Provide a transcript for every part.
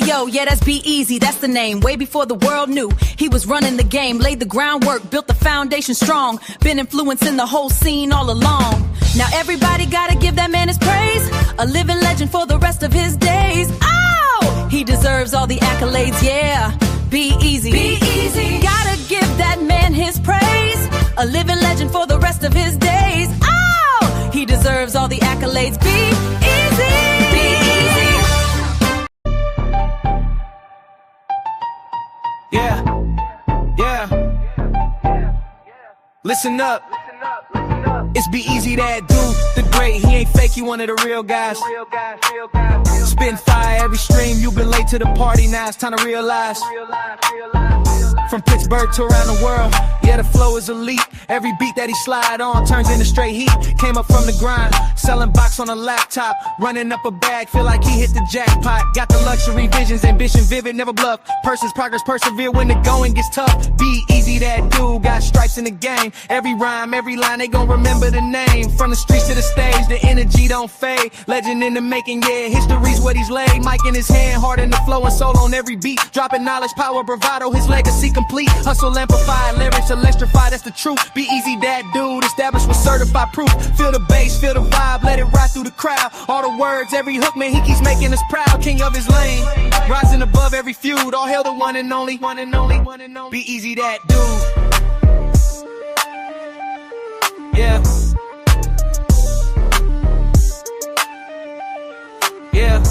Yo, yeah, that's B-Eazy, that's the name. Way before the world knew he was running the game. Laid the groundwork, built the foundation strong. Been influencing the whole scene all along. Now everybody gotta give that man his praise. A living legend for the rest of his days. Oh, he deserves all the accolades, yeah. B-Eazy, B-Eazy, gotta give that man his praise. A living legend for the rest of his days. Oh, he deserves all the accolades. B-Eazy, B-Eazy. Yeah, yeah. Listen up. It's B-Eazy Dat Dude, the great. He ain't fake, he one of the real guys. Spitting fire every stream. You've been late to the party, now it's time to realize. From Pittsburgh to around the world, yeah, the flow is elite. Every beat that he slide on turns into straight heat. Came up from the grind, selling box on a laptop, running up a bag, feel like he hit the jackpot. Got the luxury visions, ambition vivid, never bluff. Purses, progress, persevere when the going gets tough. B-Eazy Dat Dude, got stripes in the game. Every rhyme, every line, they gon' remember the name. From the streets to the stage, the energy don't fade. Legend in the making, yeah, history's what he's laid. Mic in his hand, heart in the flow and soul on every beat. Dropping knowledge, power, bravado, his legacy complete. Hustle amplified, lyrics electrified, that's the truth. B-Eazy Dat Dude, established with certified proof. Feel the bass, feel the vibe, let it ride through the crowd. All the words, every hook, man, he keeps making us proud. King of his lane, rising above every feud. All hail the one and only, B-Eazy Dat Dude. Yeah. Yeah.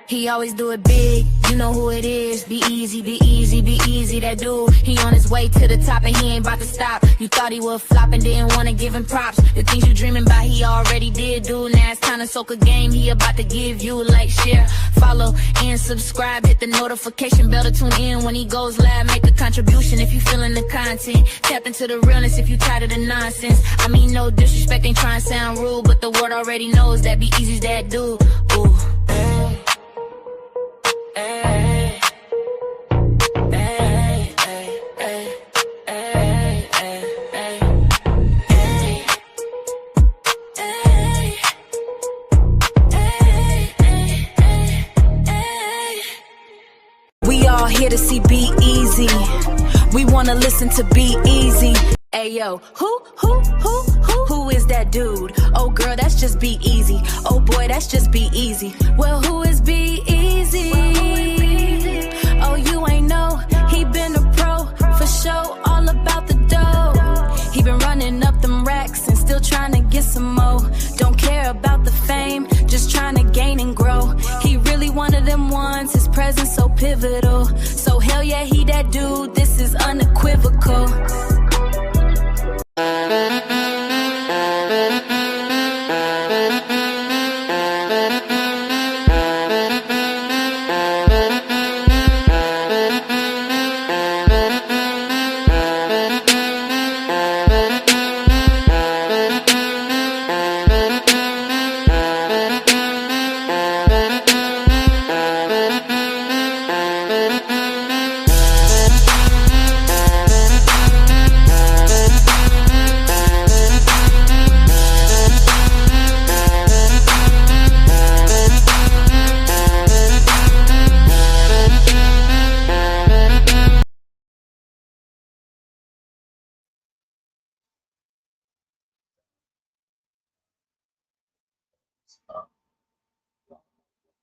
He always do it big, you know who it is. B-Eazy, B-Eazy, B-Eazy Dat Dude. He on his way to the top and he ain't about to stop. You thought he would flop and didn't wanna give him props. The things you dreaming about he already did do. Now it's time to soak a game he about to give you. Like, share, follow, and subscribe. Hit the notification bell to tune in when he goes live. Make a contribution if you feeling the content. Tap into the realness if you tired of the nonsense. I mean, no disrespect, ain't trying to sound rude, but the world already knows that B-Eazy's that dude. Ooh. We all here to see B-Eazy. We wanna listen to B-Eazy. Ayo, who is that dude? Oh girl, that's just B-Eazy. Oh boy, that's just B-Eazy. Well, who is B-Eazy? Oh, you ain't know, he been a pro for show, all about the dough. He been running up them racks and still trying to get some more. Don't care about the fame, just trying to gain and grow. He really one of them ones, his presence so pivotal. So hell yeah, he that dude, this is unequivocal.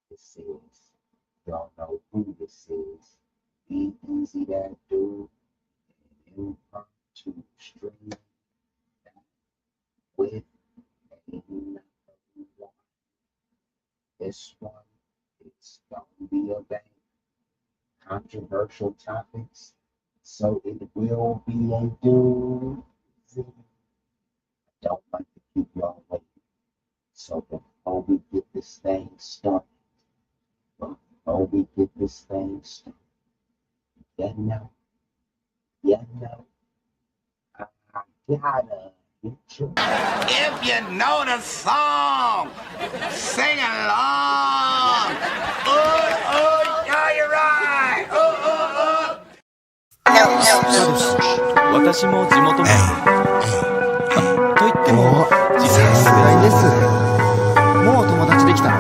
This is, y'all know who this is. B-Eazy Dat Dude, and in to stream with another one. This one is gonna be about controversial topics, so it will be a doozy. I don't like to keep y'all waiting. So before we get this thing started, you know, I gotta If you know the song, sing along. Yeah, you're right. 私も地元民。と言っても、実はさすがにです。もう友達できたの？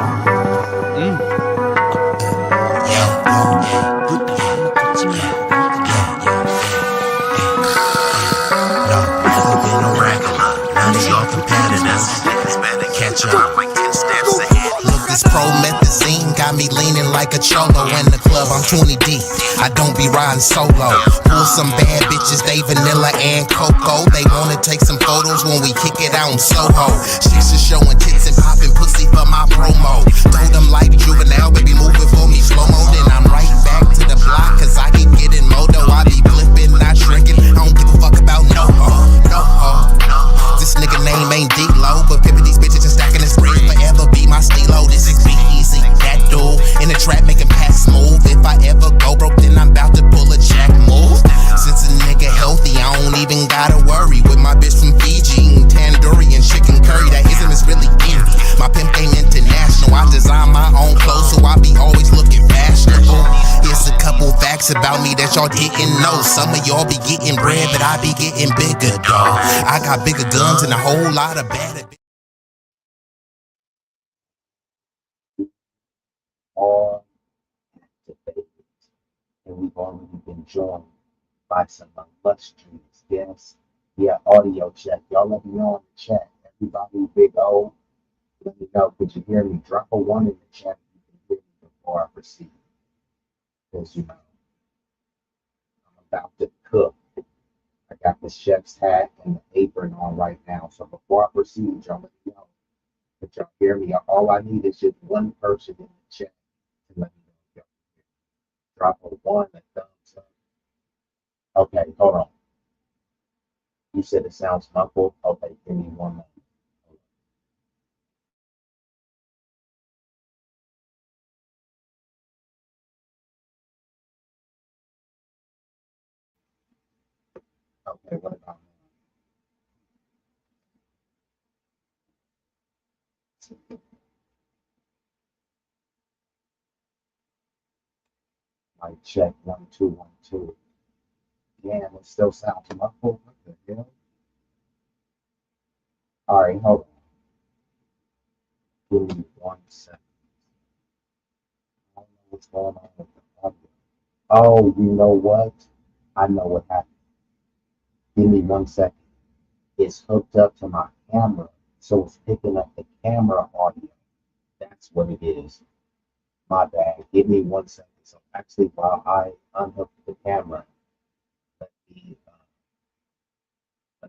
うん。グッドはこっち見ない方がいいかも。This promethazine got me leaning like a cholo in the club. I'm 20 deep. I don't be riding solo. Pull some bad bitches, they vanilla and cocoa. They wanna take some photos when we kick it out in Soho. Chicks are showing tits and popping pussy for my promo. Told them like juvenile, baby, moving for me slow mo. Then I'm right back to the block, cause I keep getting moto. I be flipping, not shrinking. I don't give a fuck about no ho. This nigga name ain't D-Lo, but pimpin' these bitches and stacking this ring forever be my stilo. This is B-Eazy Dat Dude in the trap making pass smooth. If I ever go broke, then I'm about to pull a jack move. Since a nigga healthy, I don't even gotta worry. With my bitch from Fiji, eating tandoori and chicken curry. That ism is really in me. My pimp game international. I design my own clothes, so I be always looking fashionable. Here's a couple facts about me that y'all didn't know. Some of y'all be getting bread, but I be getting bigger, dawg. I got bigger guns and a whole lot of bad. All activated, and we've already been joined by some illustrious guests. Yeah, audio check. Y'all let me know in the chat. Everybody, big O, let me know. Could you hear me? Drop a 1 in the chat if you can hear me before I proceed. Because, you know, I'm about to cook. I got the chef's hat and the apron on right now. So before I proceed, y'all let me know. Could y'all hear me? All I need is just one person in the chat to let me know if y'all can hear me. Drop a 1, a thumbs up. Okay, hold on. You said it sounds muffled. Okay, give me 1 moment. Okay, what about now? Mic check 1 2 1 2. Damn, it still sounds muffled. What the hell? All right, hold on. Give me 1 second. I don't know what's going on with the audio. Oh, you know what? I know what happened. Give me 1 second. It's hooked up to my camera, so it's picking up the camera audio. That's what it is. My bad. Give me 1 second. So actually, while I unhook the camera, let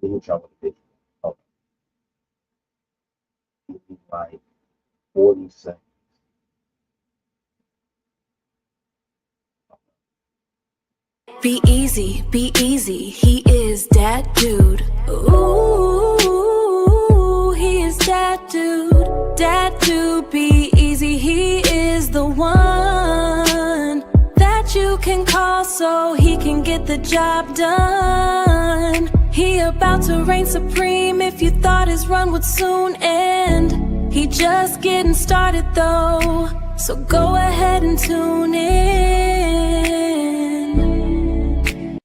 me hit y'all with the video. Okay. Give me like 40 seconds. B-Eazy, B-Eazy, he is that dude. Ooh, he is that dude, B-Eazy, he is the one that you can call so he can get the job done. He about to reign supreme if you thought his run would soon end. He just getting started though, so go ahead and tune in.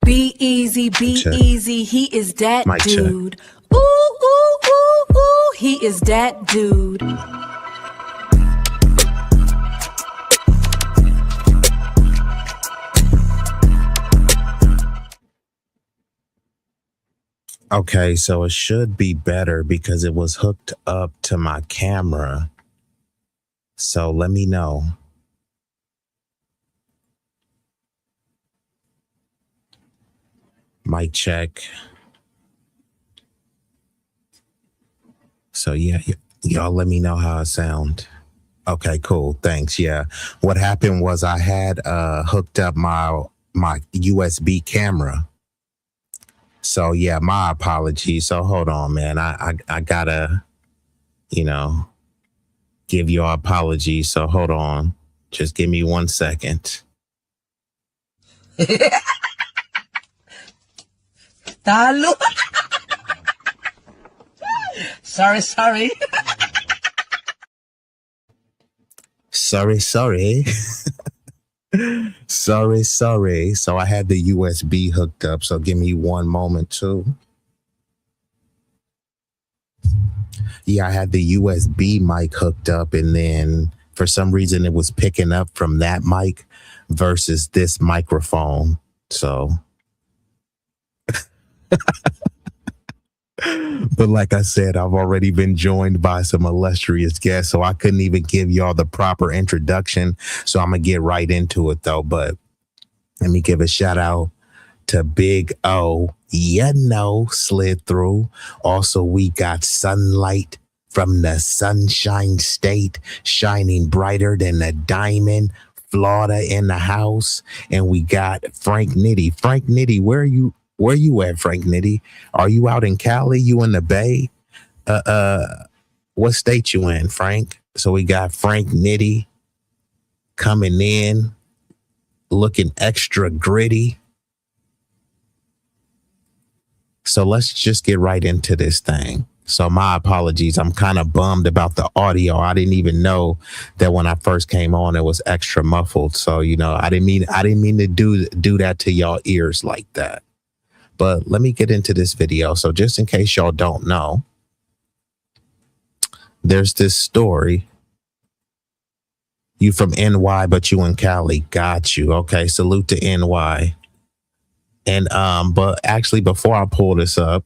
B-Eazy, B-Eazy, he is that dude. Ooh, ooh, ooh, ooh, he is that dude. Okay, so it should be better because it was hooked up to my camera. So let me know. Mic check. So yeah, y'all let me know how it sound. Okay, cool. Thanks. Yeah. What happened was I had hooked up my USB camera. So yeah, my apologies. So hold on, man. I gotta, give your apologies. So hold on. Just give me 1 second. Talo. Sorry. Sorry. Sorry. So I had the USB hooked up. So give me one moment too. Yeah, I had the USB mic hooked up, and then for some reason it was picking up from that mic versus this microphone. So, but like I said, I've already been joined by some illustrious guests, so I couldn't even give y'all the proper introduction. So I'm gonna get right into it though. But let me give a shout out to Big O. Slid through. Also, we got Sunlight from the Sunshine State, shining brighter than a diamond. Florida in the house. And we got Frank Nitty. Frank Nitty, where you at, Frank Nitty? Are you out in Cali? You in the Bay? What state you in, Frank? So we got Frank Nitty coming in, looking extra gritty. So let's just get right into this thing. So my apologies. I'm kind of bummed about the audio. I didn't even know that when I first came on, it was extra muffled. So, I didn't mean to do that to y'all ears like that. But let me get into this video. So just in case y'all don't know, there's this story. You from NY, but you in Cali. Got you. Okay. Salute to NY. And but actually, before I pull this up,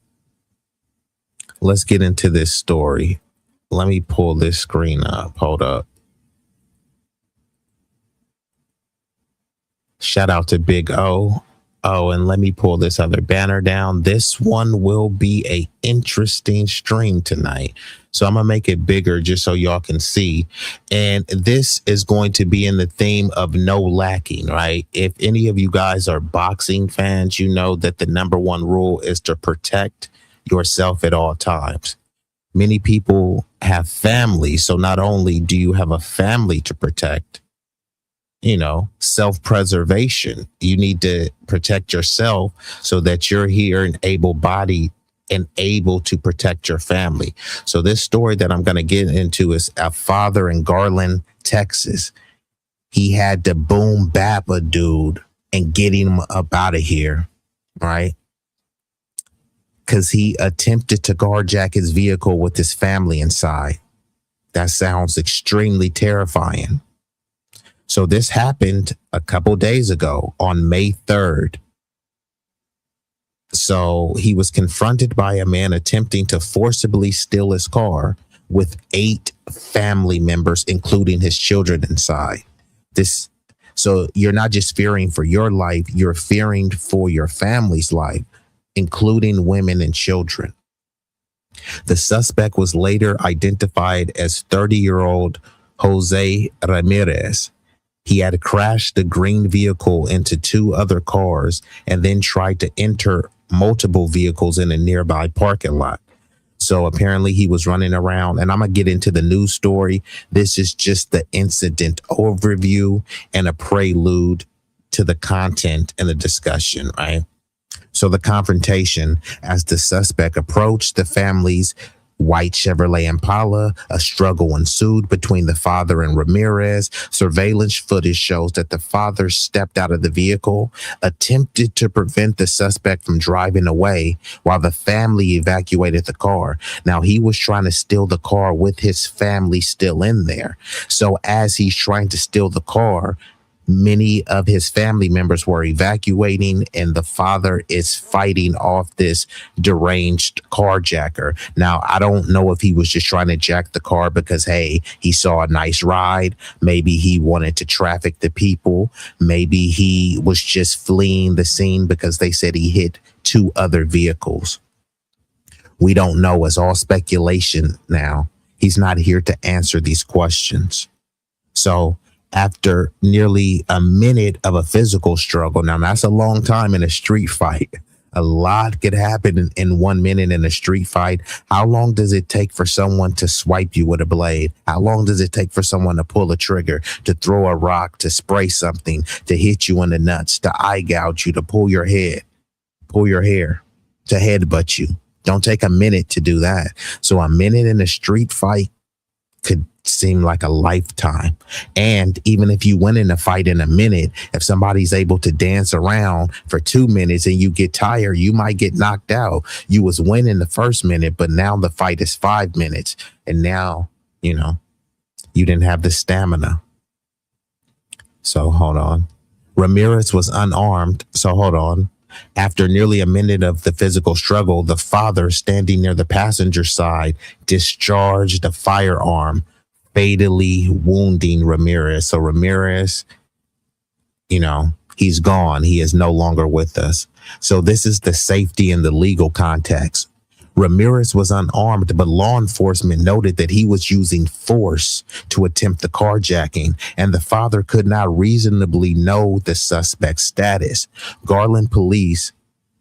let's get into this story. Let me pull this screen up. Hold up. Shout out to Big O. Oh, and let me pull this other banner down. This one will be a interesting stream tonight. So I'm going to make it bigger just so y'all can see. And this is going to be in the theme of no lacking, right? If any of you guys are boxing fans, you know that the number one rule is to protect yourself at all times. Many people have families. So not only do you have a family to protect, self-preservation. You need to protect yourself so that you're here and able-bodied and able to protect your family. So this story that I'm going to get into is a father in Garland, Texas. He had to boom bap a dude and get him up out of here, right? Because he attempted to carjack his vehicle with his family inside. That sounds extremely terrifying. So this happened a couple days ago on May 3rd. So he was confronted by a man attempting to forcibly steal his car with 8 family members, including his children inside. So you're not just fearing for your life, you're fearing for your family's life, including women and children. The suspect was later identified as 30-year-old Jose Ramirez. He had crashed the green vehicle into 2 other cars and then tried to enter multiple vehicles in a nearby parking lot. So apparently he was running around, and I'm going to get into the news story. This is just the incident overview and a prelude to the content and the discussion, right? So the confrontation, as the suspect approached the family's white Chevrolet Impala, a struggle ensued between the father and Ramirez. Surveillance footage shows that the father stepped out of the vehicle, attempted to prevent the suspect from driving away while the family evacuated the car. Now, he was trying to steal the car with his family still in there. So as he's trying to steal the car, many of his family members were evacuating, and the father is fighting off this deranged carjacker. Now, I don't know if he was just trying to jack the car because, hey, he saw a nice ride. Maybe he wanted to traffic the people. Maybe he was just fleeing the scene because they said he hit 2 other vehicles. We don't know. It's all speculation now. He's not here to answer these questions. So after nearly a minute of a physical struggle, now that's a long time in a street fight. A lot could happen in 1 minute in a street fight. How long does it take for someone to swipe you with a blade? How long does it take for someone to pull a trigger, to throw a rock, to spray something, to hit you in the nuts, to eye gouge you, to pull your hair, to headbutt you? Don't take a minute to do that. So a minute in a street fight could seem like a lifetime. And even if you win in a fight in a minute, if somebody's able to dance around for 2 minutes and you get tired, you might get knocked out. You was winning the first minute, but now the fight is 5 minutes. And now, you didn't have the stamina. So hold on. Ramirez was unarmed. So hold on. After nearly a minute of the physical struggle, the father, standing near the passenger side, discharged a firearm, fatally wounding Ramirez. So Ramirez, he's gone. He is no longer with us. So this is the safety in the legal context. Ramirez was unarmed, but law enforcement noted that he was using force to attempt the carjacking, and the father could not reasonably know the suspect's status. Garland police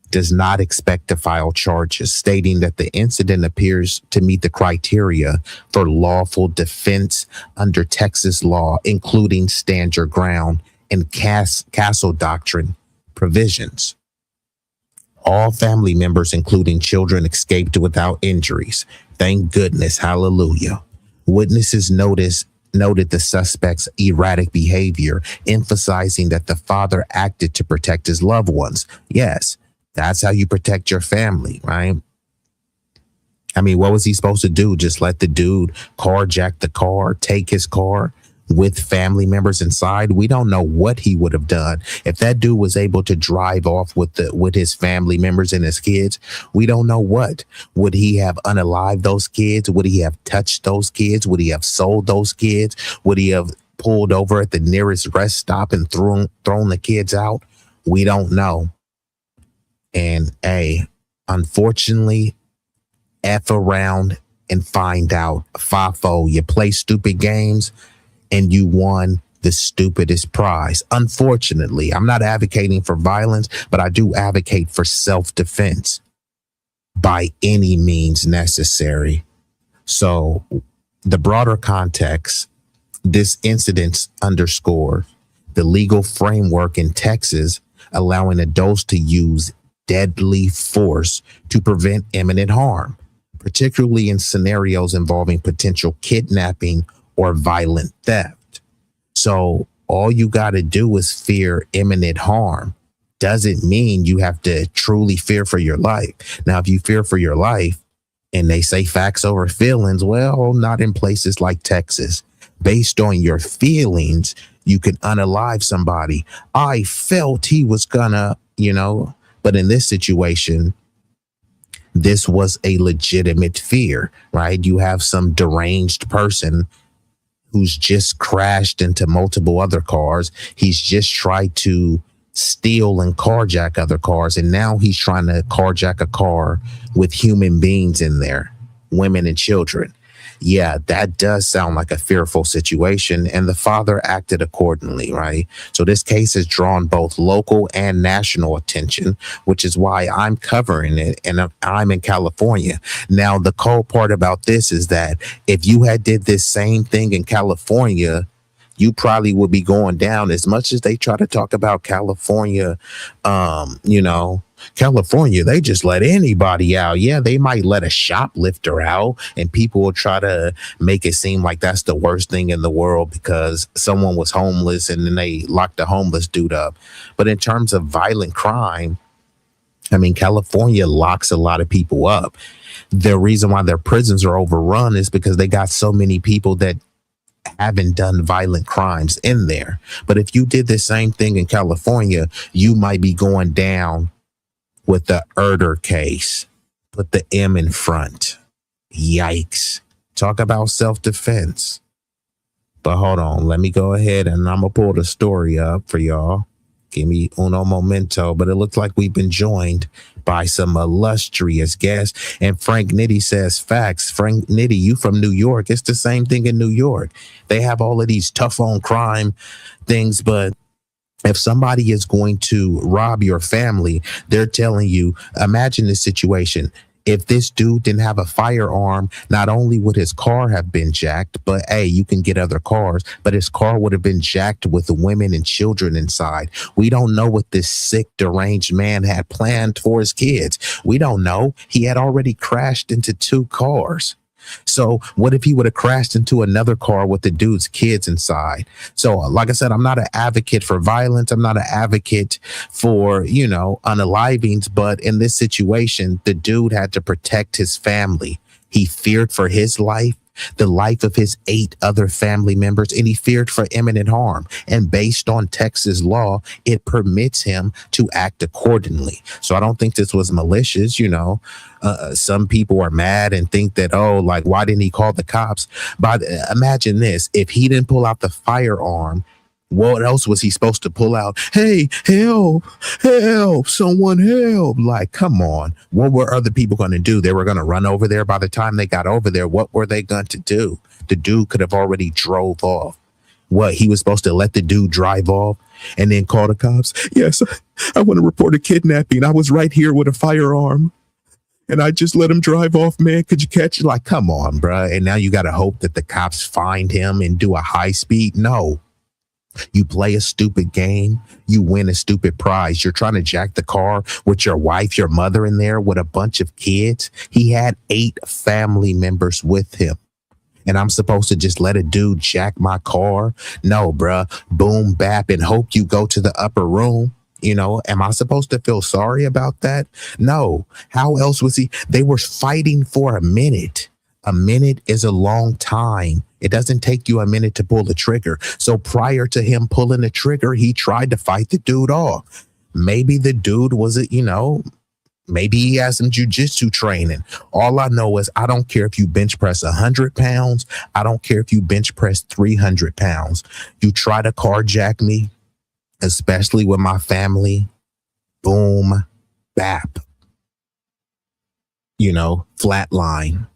does not expect to file charges, stating that the incident appears to meet the criteria for lawful defense under Texas law, including stand your ground and castle doctrine provisions. All family members, including children, escaped without injuries. Thank goodness. Hallelujah. Witnesses noted the suspect's erratic behavior, emphasizing that the father acted to protect his loved ones. Yes, that's how you protect your family, right? I mean, what was he supposed to do? Just let the dude carjack the car, take his car with family members inside? We don't know what he would have done. If that dude was able to drive off with his family members and his kids, we don't know what. Would he have unalived those kids? Would he have touched those kids? Would he have sold those kids? Would he have pulled over at the nearest rest stop and thrown the kids out? We don't know. And unfortunately, F around and find out. FAFO, you play stupid games and you won the stupidest prize. Unfortunately, I'm not advocating for violence, but I do advocate for self-defense by any means necessary. So the broader context, this incident underscores the legal framework in Texas allowing adults to use deadly force to prevent imminent harm, particularly in scenarios involving potential kidnapping or violent theft. So all you got to do is fear imminent harm. Doesn't mean you have to truly fear for your life. Now, if you fear for your life and they say facts over feelings, well, not in places like Texas. Based on your feelings, you can unalive somebody. I felt he was gonna, but in this situation, this was a legitimate fear, right? You have some deranged person who's just crashed into multiple other cars. He's just tried to steal and carjack other cars. And now he's trying to carjack a car with human beings in there, women and children. Yeah, that does sound like a fearful situation. And the father acted accordingly, right? So this case has drawn both local and national attention, which is why I'm covering it. And I'm in California. Now, the cold part about this is that if you had did this same thing in California, you probably would be going down. As much as they try to talk about California, California, they just let anybody out. Yeah, they might let a shoplifter out and people will try to make it seem like that's the worst thing in the world because someone was homeless and then they locked the homeless dude up. But in terms of violent crime, I mean, California locks a lot of people up. The reason why their prisons are overrun is because they got so many people that haven't done violent crimes in there. But if you did the same thing in California, you might be going down with the Erder case. Put the M in front. Yikes. Talk about self-defense. But hold on, let me go ahead and I'm gonna pull the story up for y'all. Give me uno momento, but it looks like we've been joined by some illustrious guests. And Frank Nitty says facts. Frank Nitty, you from New York. It's the same thing in New York. They have all of these tough on crime things, but if somebody is going to rob your family, they're telling you, imagine this situation. If this dude didn't have a firearm, not only would his car have been jacked, but hey, you can get other cars, but his car would have been jacked with women and children inside. We don't know what this sick, deranged man had planned for his kids. We don't know. He had already crashed into 2 cars. So what if he would have crashed into another car with the dude's kids inside? So like I said, I'm not an advocate for violence. I'm not an advocate for, unalivings. But in this situation, the dude had to protect his family. He feared for his life, the life of his 8 other family members, and he feared for imminent harm. And based on Texas law, it permits him to act accordingly. So I don't think this was malicious. Some people are mad and think that, why didn't he call the cops? But imagine this, if he didn't pull out the firearm, what else was he supposed to pull out? Hey, help, someone help. Like, come on. What were other people going to do? They were going to run over there. By the time they got over there, what were they going to do? The dude could have already drove off. What, he was supposed to let the dude drive off and then call the cops? Yes, I want to report a kidnapping. I was right here with a firearm and I just let him drive off, man. Could you catch it? Like, come on, bruh. And now you got to hope that the cops find him and do a high speed. No. You play a stupid game, you win a stupid prize. You're trying to jack the car with your wife, your mother in there with a bunch of kids. He had 8 family members with him. And I'm supposed to just let a dude jack my car? No, bruh. Boom, bap, and hope you go to the upper room. Am I supposed to feel sorry about that? No. How else was he? They were fighting for a minute. A minute is a long time. It doesn't take you a minute to pull the trigger. So prior to him pulling the trigger, he tried to fight the dude off. Maybe the dude maybe he has some jujitsu training. All I know is I don't care if you bench press 100 pounds. I don't care if you bench press 300 pounds. You try to carjack me, especially with my family. Boom, bap. Flatline.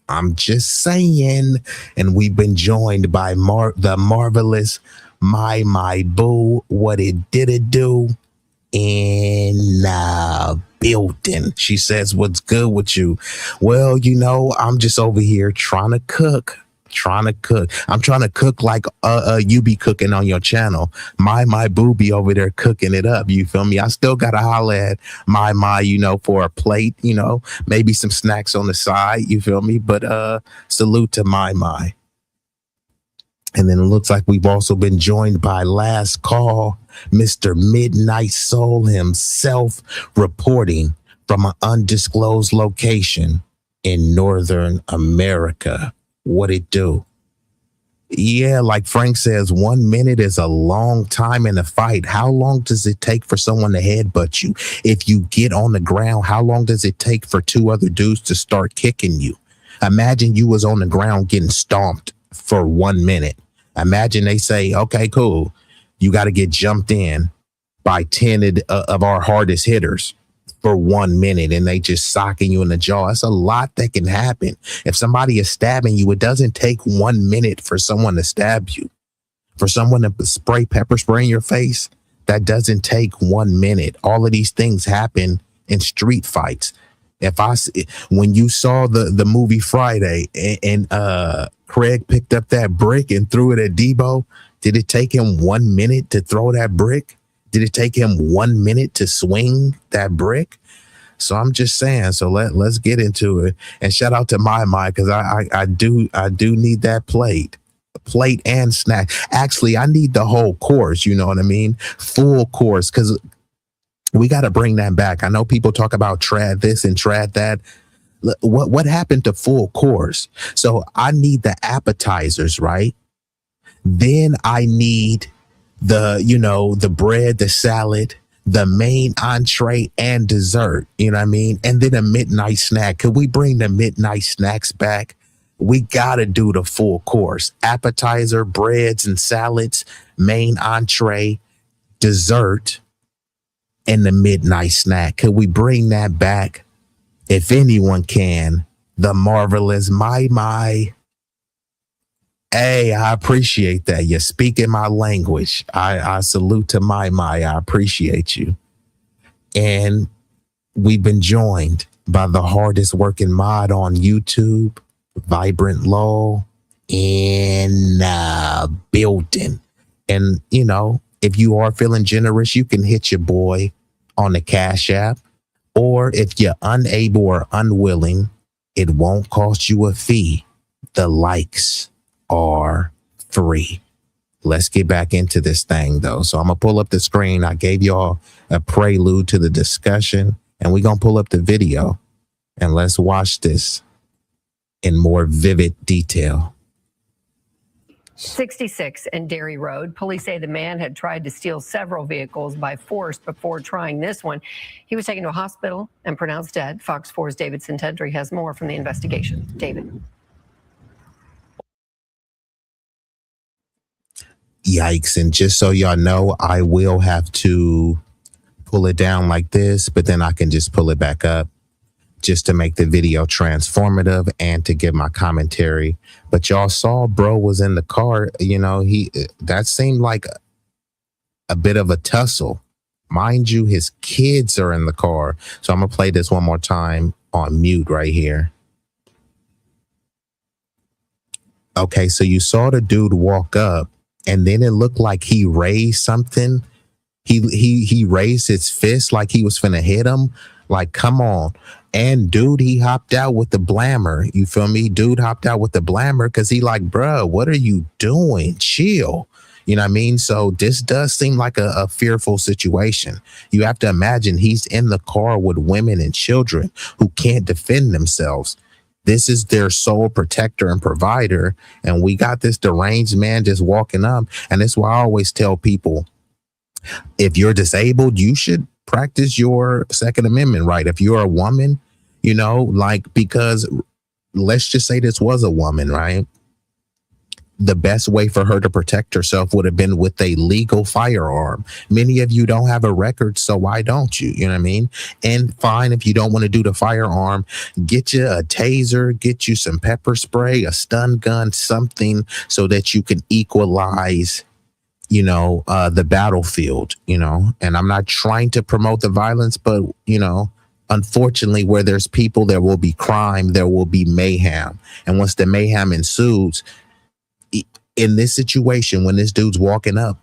I'm just saying. And we've been joined by the marvelous my boo. What it do in the building. She says, what's good with you? Well, I'm just over here trying to cook. I'm trying to cook like you be cooking on your channel. My boo be over there cooking it up. You feel me? I still gotta holler at my for a plate, maybe some snacks on the side. You feel me? But salute to my. And then it looks like we've also been joined by last call, Mr. Midnight Soul himself, reporting from an undisclosed location in Northern America. What it do? Yeah, like Frank says, 1 minute is a long time in a fight. How long does it take for someone to headbutt you? If you get on the ground, how long does it take for 2 other dudes to start kicking you? Imagine you was on the ground getting stomped for 1 minute. Imagine they say, okay, cool. You got to get jumped in by 10 of our hardest hitters for 1 minute, and they just socking you in the jaw. It's a lot that can happen. If somebody is stabbing you, it doesn't take 1 minute for someone to stab you. For someone to pepper spray in your face, that doesn't take 1 minute. All of these things happen in street fights. When you saw the movie Friday and Craig picked up that brick and threw it at Debo, did it take him 1 minute to throw that brick? Did it take him 1 minute to swing that brick? So I'm just saying. So let's get into it. And shout out to my because I do need that plate and snack. Actually, I need the whole course. You know what I mean? Full course, because we got to bring that back. I know people talk about trad this and trad that. What happened to full course? So I need the appetizers, right? Then I need the bread, the salad, the main entree and dessert, you know what I mean? And then a midnight snack. Could we bring the midnight snacks back? We got to do the full course. Appetizer, breads and salads, main entree, dessert, and the midnight snack. Could we bring that back? If anyone can, the marvelous my. Hey, I appreciate that. You're speaking my language. I salute to my. I appreciate you. And we've been joined by the hardest working mod on YouTube, Vibrant Law, in building. And, you know, if you are feeling generous, you can hit your boy on the Cash App. Or if you're unable or unwilling, it won't cost you a fee. The likes are free. Let's get back into this thing, though. So I'm going to pull up the screen. I gave y'all a prelude to the discussion, and we're going to pull up the video, and let's watch this in more vivid detail. 66 and Dairy Road. Police say the man had tried to steal several vehicles by force before trying this one. He was taken to a hospital and pronounced dead. Fox 4's David Sintendry has more from the investigation. David. Yikes. And just so y'all know, I will have to pull it down like this, but then I can just pull it back up just to make the video transformative and to give my commentary. But y'all saw bro was in the car. You know, that seemed like a bit of a tussle. Mind you, his kids are in the car. So I'm going to play this one more time on mute right here. Okay, so you saw the dude walk up, and then it looked like he raised something. He raised his fist like he was finna hit him. Like, come on. And dude, he hopped out with the blammer. You feel me? Dude hopped out with the blammer because he like, bro, what are you doing? Chill. You know what I mean? So this does seem like a fearful situation. You have to imagine he's in the car with women and children who can't defend themselves. This is their sole protector and provider. And we got this deranged man just walking up. And that's why I always tell people, if you're disabled, you should practice your Second Amendment right. If you're a woman, you know, like, because let's just say this was a woman, right? The best way for her to protect herself would have been with a legal firearm. Many of you don't have a record, so why don't you? You know what I mean? And fine, if you don't want to do the firearm, get you a taser, get you some pepper spray, a stun gun, something so that you can equalize, you know, the battlefield, you know. And I'm not trying to promote the violence, but, you know, unfortunately, where there's people, there will be crime, there will be mayhem. And once the mayhem ensues, in this situation, when this dude's walking up,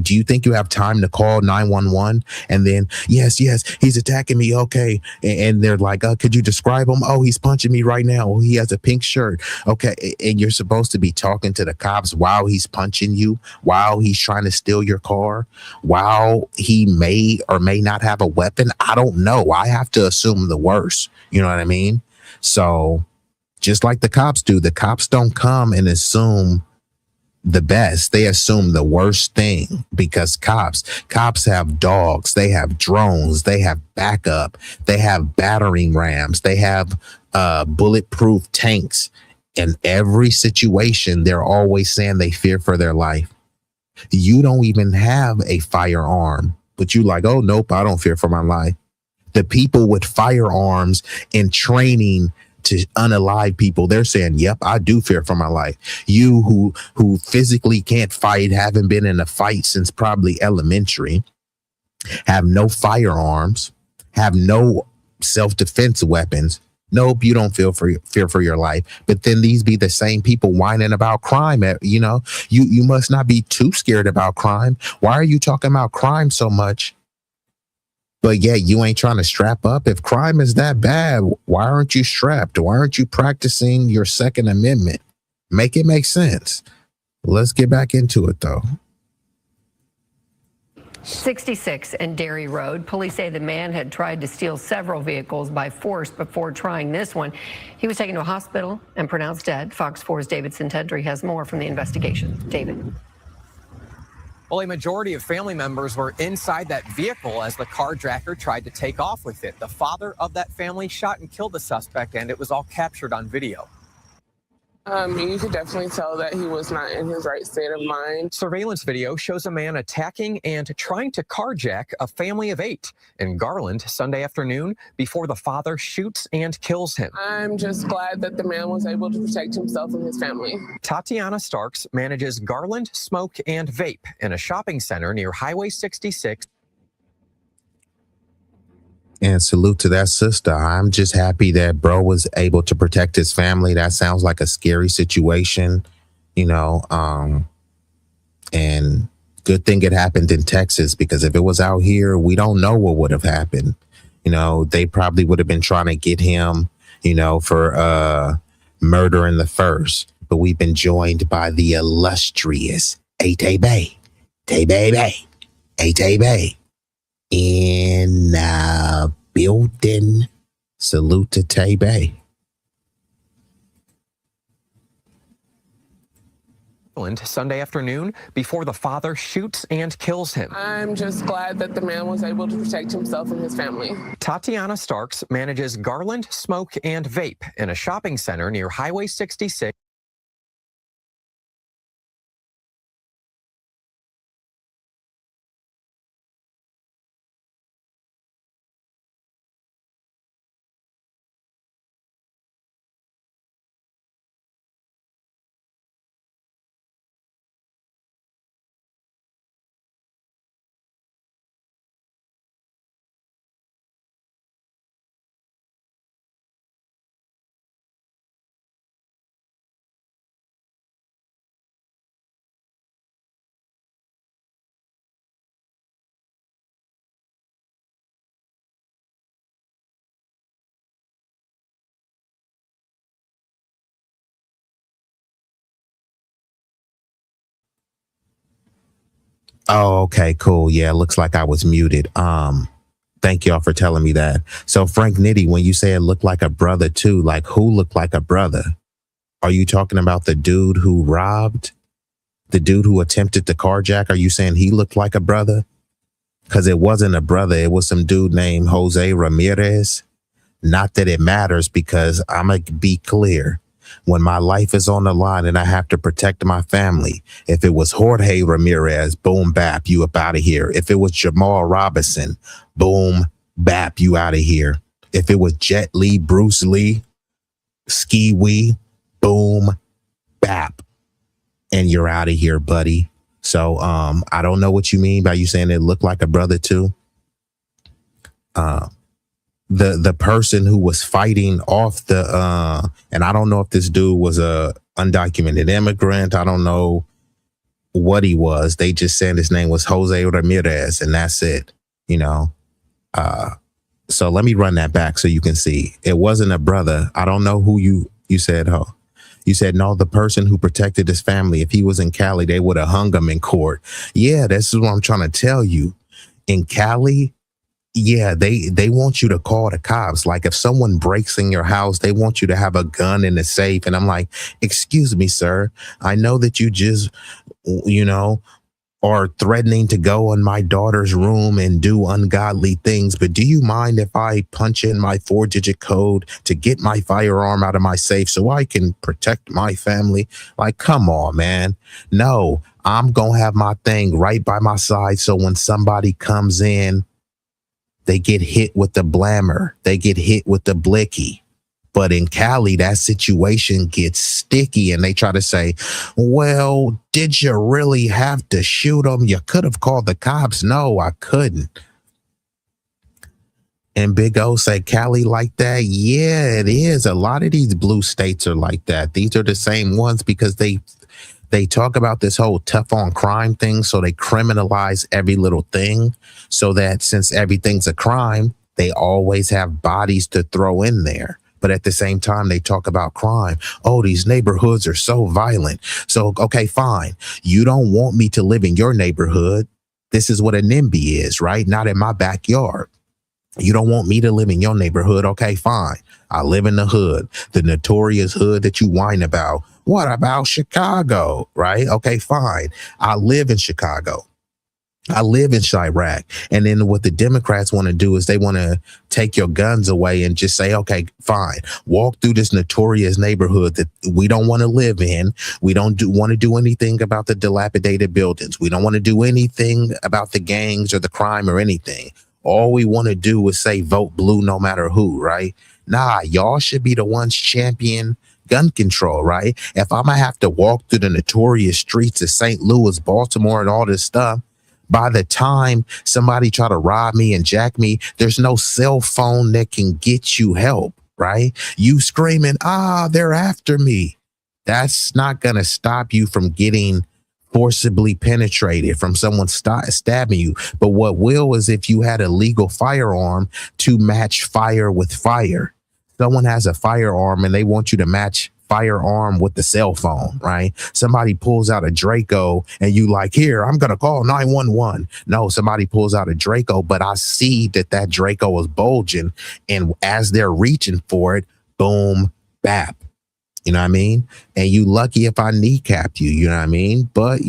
do you think you have time to call 911 and then, yes, he's attacking me. Okay. And they're like, could you describe him? Oh, he's punching me right now. Oh, he has a pink shirt. Okay. And you're supposed to be talking to the cops while he's punching you, while he's trying to steal your car, while he may or may not have a weapon. I don't know. I have to assume the worst. You know what I mean? So just like the cops do, the cops don't come and assume the best. They assume the worst thing, because cops have dogs, they have drones, they have backup, they have battering rams, they have bulletproof tanks. In every situation, they're always saying they fear for their life. You don't even have a firearm, but you like, oh nope, I don't fear for my life. The people with firearms and training to unalive people, they're saying, yep, I do fear for my life. You who physically can't fight, haven't been in a fight since probably elementary, have no firearms, have no self-defense weapons. Nope, you don't fear for your life. But then these be the same people whining about crime. You know, you must not be too scared about crime. Why are you talking about crime so much? But yeah, you ain't trying to strap up. If crime is that bad, why aren't you strapped? Why aren't you practicing your Second Amendment? Make it make sense. Let's get back into it, though. 66 and Dairy Road. Police say the man had tried to steal several vehicles by force before trying this one. He was taken to a hospital and pronounced dead. Fox 4's David Sintendry has more from the investigation. David. Well, a majority of family members were inside that vehicle as the carjacker tried to take off with it. The father of that family shot and killed the suspect, and it was all captured on video. You could definitely tell that he was not in his right state of mind. Surveillance video shows a man attacking and trying to carjack a family of 8 in Garland Sunday afternoon before the father shoots and kills him. I'm just glad that the man was able to protect himself and his family. Tatiana Starks manages Garland Smoke and Vape in a shopping center near Highway 66. And salute to that sister. I'm just happy that bro was able to protect his family. That sounds like a scary situation, you know. And good thing it happened in Texas, because if it was out here, we don't know what would have happened. You know, they probably would have been trying to get him, you know, for murdering the first. But we've been joined by the illustrious Tay Bay in building. Salute to Tay Bay. Sunday afternoon before the father shoots and kills him. I'm just glad that the man was able to protect himself and his family. Tatiana Starks manages Garland Smoke and Vape in a shopping center near Highway 66. Oh, okay, cool. Yeah, looks like I was muted. Thank y'all for telling me that. So Frank Nitty, when you say it looked like a brother too, like who looked like a brother? Are you talking about the dude who robbed? The dude who attempted to carjack? Are you saying he looked like a brother? Because it wasn't a brother. It was some dude named Jose Ramirez. Not that it matters, because I'm going to be clear. When my life is on the line and I have to protect my family, if it was Jorge Ramirez, boom, bap, you up out of here. If it was Jamal Robinson, boom, bap, you out of here. If it was Jet Li, Bruce Lee, Ski Wee, boom, bap, and you're out of here, buddy. So I don't know what you mean by you saying it looked like a brother too. The person who was fighting off the and I don't know if this dude was a undocumented immigrant. I don't know what he was. They just said his name was Jose Ramirez, and that's it, you know. So let me run that back so you can see. It wasn't a brother. I don't know who you said. You said, no, the person who protected his family. If he was in Cali, they would have hung him in court. Yeah, this is what I'm trying to tell you. In Cali, yeah, they want you to call the cops. Like if someone breaks in your house, they want you to have a gun in the safe. And I'm like, excuse me, sir. I know that you just, you know, are threatening to go in my daughter's room and do ungodly things. But do you mind if I punch in my 4-digit code to get my firearm out of my safe so I can protect my family? Like, come on, man. No, I'm going to have my thing right by my side. So when somebody comes in, they get hit with the blammer. They get hit with the blicky. But in Cali, that situation gets sticky and they try to say, well, did you really have to shoot them? You could have called the cops. No, I couldn't. And Big O say, Cali like that? Yeah, it is. A lot of these blue states are like that. These are the same ones because they talk about this whole tough on crime thing. So they criminalize every little thing so that since everything's a crime, they always have bodies to throw in there. But at the same time, they talk about crime. Oh, these neighborhoods are so violent. So, okay, fine. You don't want me to live in your neighborhood. This is what a NIMBY is, right? Not in my backyard. You don't want me to live in your neighborhood. Okay, fine. I live in the hood, the notorious hood that you whine about. What about Chicago, right? Okay, fine. I live in Chicago. I live in Chirac. And then what the Democrats want to do is they want to take your guns away and just say, okay, fine, walk through this notorious neighborhood that we don't want to live in. We don't want to do anything about the dilapidated buildings. We don't want to do anything about the gangs or the crime or anything. All we want to do is say vote blue no matter who, right? Nah, y'all should be the ones champion gun control, right? If I'm going to have to walk through the notorious streets of St. Louis, Baltimore, and all this stuff, By the time somebody try to rob me and jack me, there's no cell phone that can get you help, right? You screaming, they're after me. That's not going to stop you from getting forcibly penetrated, from someone stabbing you. But what will is if you had a legal firearm to match fire with fire. Someone has a firearm and they want you to match firearm with the cell phone, right? Somebody pulls out a Draco and you like, here, I'm going to call 911. No, somebody pulls out a Draco, but I see that Draco is bulging. And as they're reaching for it, boom, bap. You know what I mean? And you lucky if I kneecapped you, you know what I mean? But,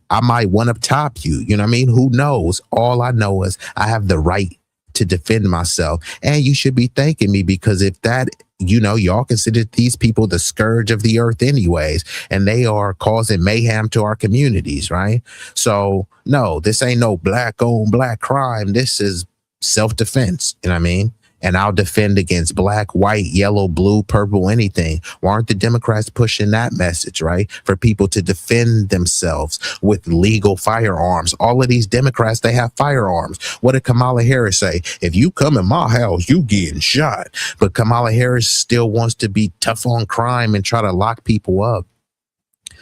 I might one up top you, you know what I mean? Who knows? All I know is I have the right to defend myself. And you should be thanking me, because if that, y'all consider these people the scourge of the earth anyways, and they are causing mayhem to our communities, right? So no, this ain't no black on black crime. This is self-defense, you know what I mean? And I'll defend against black, white, yellow, blue, purple, anything. Why aren't the Democrats pushing that message, right? For people to defend themselves with legal firearms. All of these Democrats, they have firearms. What did Kamala Harris say? If you come in my house, you getting shot. But Kamala Harris still wants to be tough on crime and try to lock people up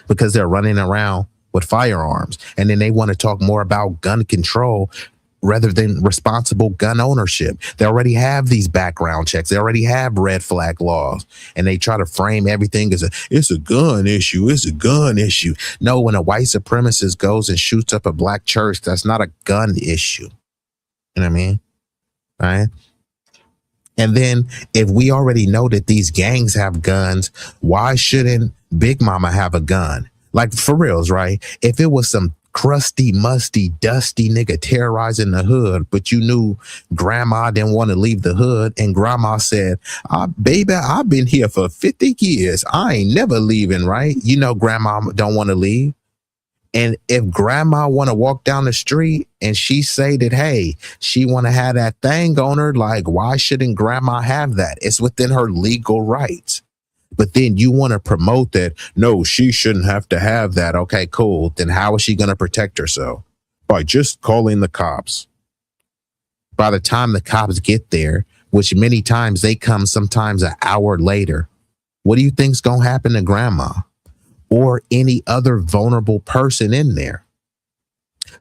because they're running around with firearms. And then they want to talk more about gun control rather than responsible gun ownership. They already have these background checks. They already have red flag laws, and they try to frame everything as it's a gun issue. It's a gun issue. No, when a white supremacist goes and shoots up a black church, that's not a gun issue. You know what I mean? Right? And then if we already know that these gangs have guns, why shouldn't Big Mama have a gun? Like, for reals, right? If it was some crusty, musty, dusty nigga terrorizing the hood, but you knew grandma didn't want to leave the hood, and grandma said, baby, I've been here for 50 years. I ain't never leaving, right? Grandma don't want to leave. And if grandma want to walk down the street and she say that, hey, she want to have that thing on her, like, why shouldn't grandma have that? It's within her legal rights. But then you want to promote that, no, she shouldn't have to have that. Okay, cool. Then how is she going to protect herself? By just calling the cops. By the time the cops get there, which many times they come sometimes an hour later, what do you think's going to happen to grandma or any other vulnerable person in there?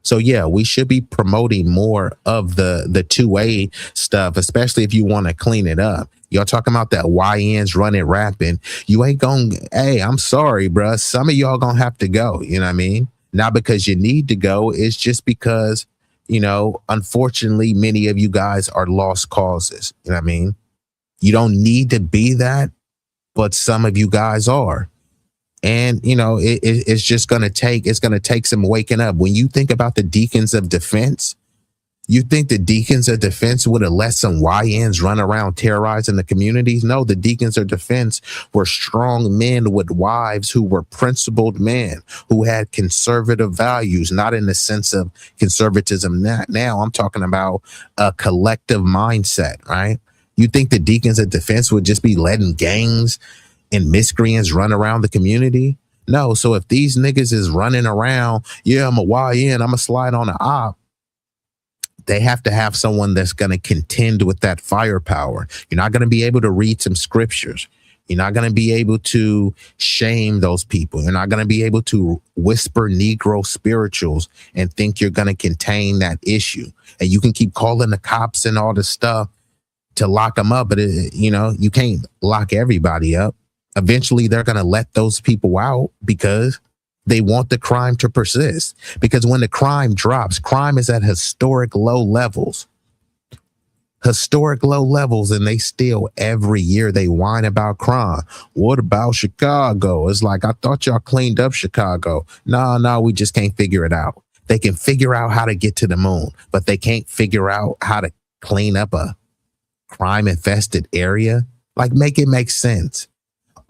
So yeah, we should be promoting more of the 2A stuff, especially if you want to clean it up. Y'all talking about that YNs running rapping. You ain't going, hey, I'm sorry, bruh. Some of y'all gonna have to go. You know what I mean? Not because you need to go. It's just because, unfortunately, many of you guys are lost causes. You know what I mean? You don't need to be that, but some of you guys are. And, it's just going to take some waking up. When you think about the deacons of defense, you think the deacons of defense would have let some YNs run around terrorizing the communities? No, the deacons of defense were strong men with wives who were principled men, who had conservative values, not in the sense of conservatism. Now I'm talking about a collective mindset, right? You think the deacons of defense would just be letting gangs and miscreants run around the community? No. So if these niggas is running around, yeah, I'm a YN, I'm gonna slide on an op, they have to have someone that's going to contend with that firepower. You're not going to be able to read some scriptures. You're not going to be able to shame those people. You're not going to be able to whisper Negro spirituals and think you're going to contain that issue. And you can keep calling the cops and all this stuff to lock them up, but you can't lock everybody up. Eventually, they're going to let those people out because they want the crime to persist. Because when the crime drops, crime is at historic low levels. And they still, every year, they whine about crime. What about Chicago? It's like, I thought y'all cleaned up Chicago. No, we just can't figure it out. They can figure out how to get to the moon, but they can't figure out how to clean up a crime-infested area. Like, make it make sense.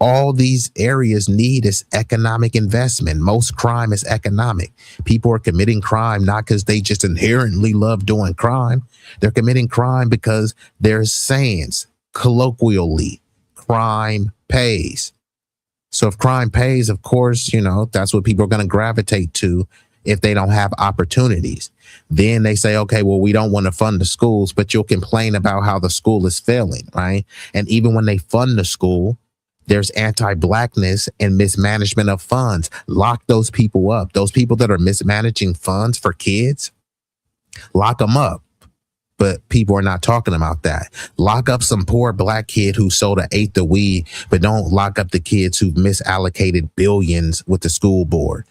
All these areas need is economic investment. Most crime is economic. People are committing crime not because they just inherently love doing crime. They're committing crime because there's sayings, colloquially, crime pays. So if crime pays, of course, that's what people are going to gravitate to if they don't have opportunities. Then they say, okay, well, we don't want to fund the schools, but you'll complain about how the school is failing, right? And even when they fund the school, there's anti-blackness and mismanagement of funds. Lock those people up. Those people that are mismanaging funds for kids, lock them up. But people are not talking about that. Lock up some poor black kid who sold an eighth of weed, but don't lock up the kids who've misallocated billions with the school board.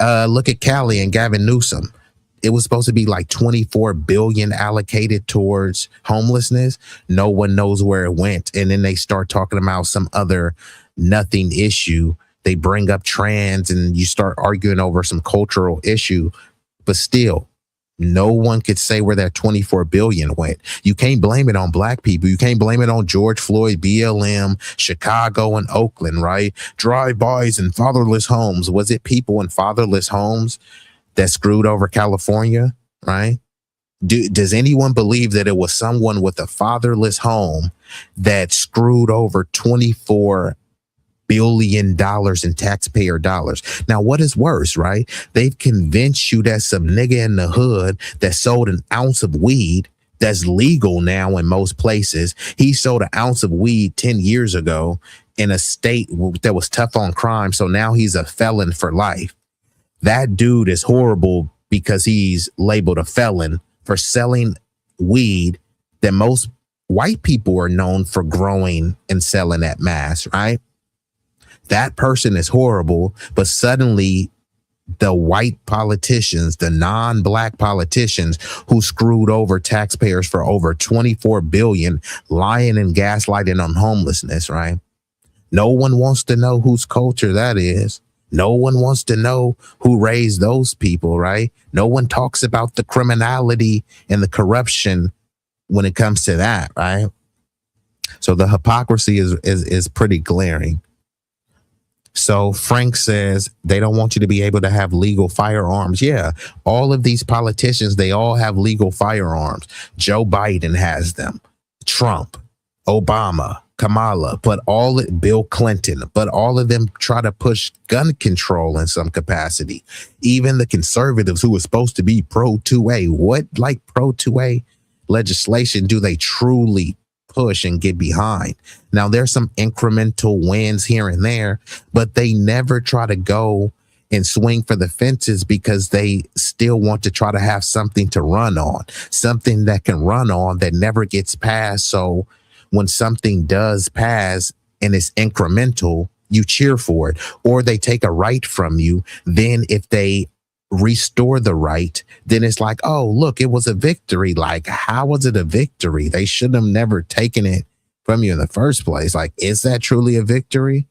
Look at Cali and Gavin Newsom. It was supposed to be like 24 billion allocated towards homelessness. No one knows where it went. And then they start talking about some other nothing issue. They bring up trans and you start arguing over some cultural issue, but still no one could say where that 24 billion went. You can't blame it on black people. You can't blame it on George Floyd, BLM, Chicago, and Oakland, right? Drive-bys and fatherless homes. Was it people in fatherless homes that screwed over California, right? Does anyone believe that it was someone with a fatherless home that screwed over $24 billion in taxpayer dollars? Now, what is worse, right? They've convinced you that some nigga in the hood that sold an ounce of weed that's legal now in most places. He sold an ounce of weed 10 years ago in a state that was tough on crime. So now he's a felon for life. That dude is horrible because he's labeled a felon for selling weed that most white people are known for growing and selling at mass, right? That person is horrible, but suddenly the white politicians, the non-black politicians who screwed over taxpayers for over 24 billion, lying and gaslighting on homelessness, right? No one wants to know whose culture that is. No one wants to know who raised those people, right? No one talks about the criminality and the corruption when it comes to that, right? So the hypocrisy is pretty glaring. So Frank says they don't want you to be able to have legal firearms. Yeah, all of these politicians, they all have legal firearms. Joe Biden has them. Trump, Obama, Kamala, Bill Clinton, but all of them try to push gun control in some capacity. Even the conservatives who are supposed to be pro 2A, what like pro 2A legislation do they truly push and get behind? Now, there's some incremental wins here and there, but they never try to go and swing for the fences because they still want to try to have something to run on, something that can run on that never gets passed. So when something does pass and it's incremental, you cheer for it, or they take a right from you. Then if they restore the right, then it's like, oh, look, it was a victory. Like, how was it a victory? They should have never taken it from you in the first place. Like, is that truly a victory?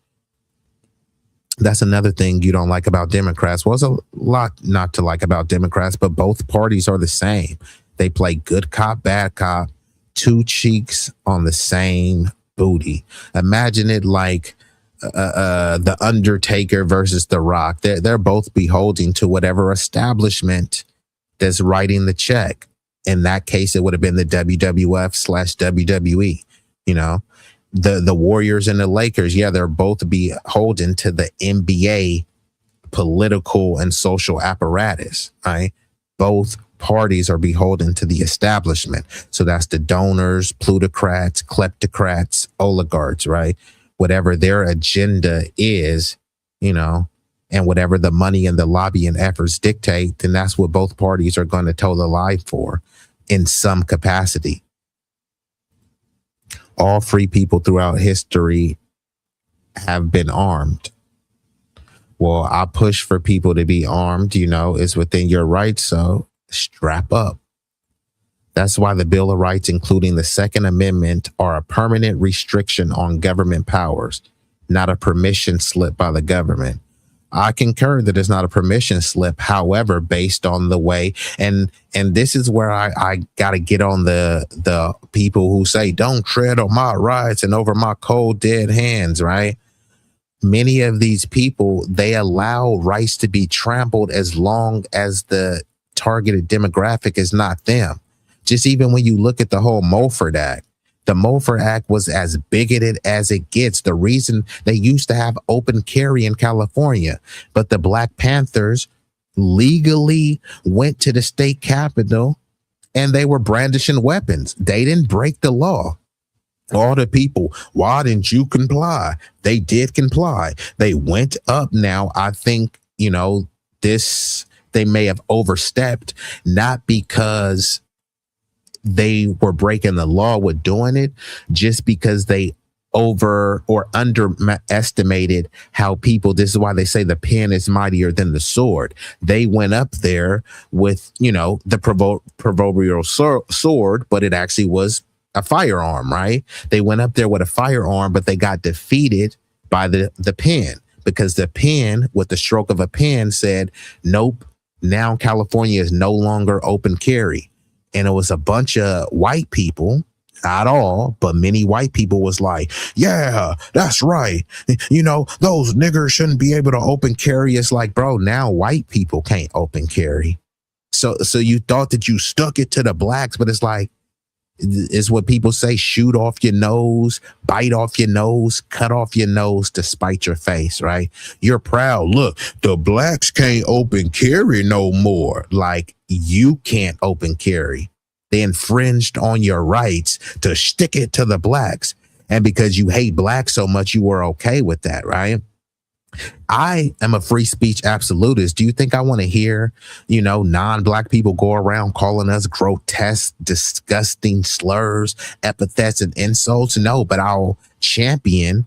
That's another thing you don't like about Democrats. Well, there's a lot not to like about Democrats, but both parties are the same. They play good cop, bad cop, two cheeks on the same booty. Imagine it like the Undertaker versus The Rock. They're both beholding to whatever establishment that's writing the check. In that case, it would have been the WWF/WWE. You know, the Warriors and the Lakers. Yeah, they're both beholden to the NBA political and social apparatus. Right, both parties are beholden to the establishment. So that's the donors, plutocrats, kleptocrats, oligarchs, right? Whatever their agenda is, you know, and whatever the money and the lobbying efforts dictate, then that's what both parties are going to toe the line for in some capacity. All free people throughout history have been armed. Well, I push for people to be armed, you know, it's within your rights. So strap up. That's why the Bill of Rights, including the Second Amendment, are a permanent restriction on government powers, not a permission slip by the government. I concur that it's not a permission slip. However, based on the way, and this is where I got to get on the people who say, don't tread on my rights and over my cold, dead hands, right? Many of these people, they allow rights to be trampled as long as the targeted demographic is not them. Just even when you look at the whole Mulford Act, the Mulford Act was as bigoted as it gets. The reason they used to have open carry in California, but the Black Panthers legally went to the state capitol and they were brandishing weapons. They didn't break the law. All the people, why didn't you comply? They did comply. They went up. Now, I think, they may have overstepped, not because they were breaking the law with doing it, just because they over or underestimated how people, this is why they say the pen is mightier than the sword. They went up there with, the proverbial sword, but it actually was a firearm, right? They went up there with a firearm, but they got defeated by the pen, because the pen, with the stroke of a pen, said, nope, now California is no longer open carry. And it was a bunch of white people, not all, but many white people was like, yeah, that's right. Those niggers shouldn't be able to open carry. It's like, bro, now white people can't open carry. So you thought that you stuck it to the blacks, but it's like, it's what people say, shoot off your nose, bite off your nose, cut off your nose to spite your face, right? You're proud. Look, the blacks can't open carry no more. Like, you can't open carry. They infringed on your rights to stick it to the blacks. And because you hate blacks so much, you were okay with that, right? I am a free speech absolutist. Do you think I want to hear, non-black people go around calling us grotesque, disgusting slurs, epithets, and insults? No, but I'll champion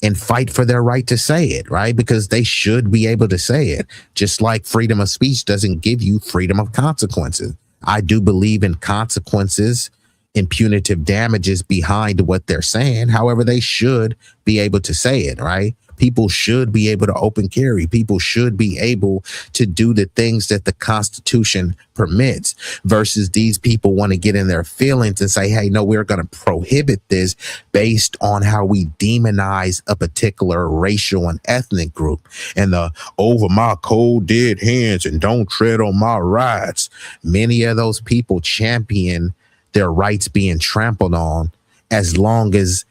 and fight for their right to say it, right? Because they should be able to say it. Just like freedom of speech doesn't give you freedom of consequences. I do believe in consequences and punitive damages behind what they're saying. However, they should be able to say it, right? People should be able to open carry. People should be able to do the things that the Constitution permits, versus these people want to get in their feelings and say, hey, no, we're going to prohibit this based on how we demonize a particular racial and ethnic group. And the over my cold dead hands and don't tread on my rights. Many of those people champion their rights being trampled on, as long as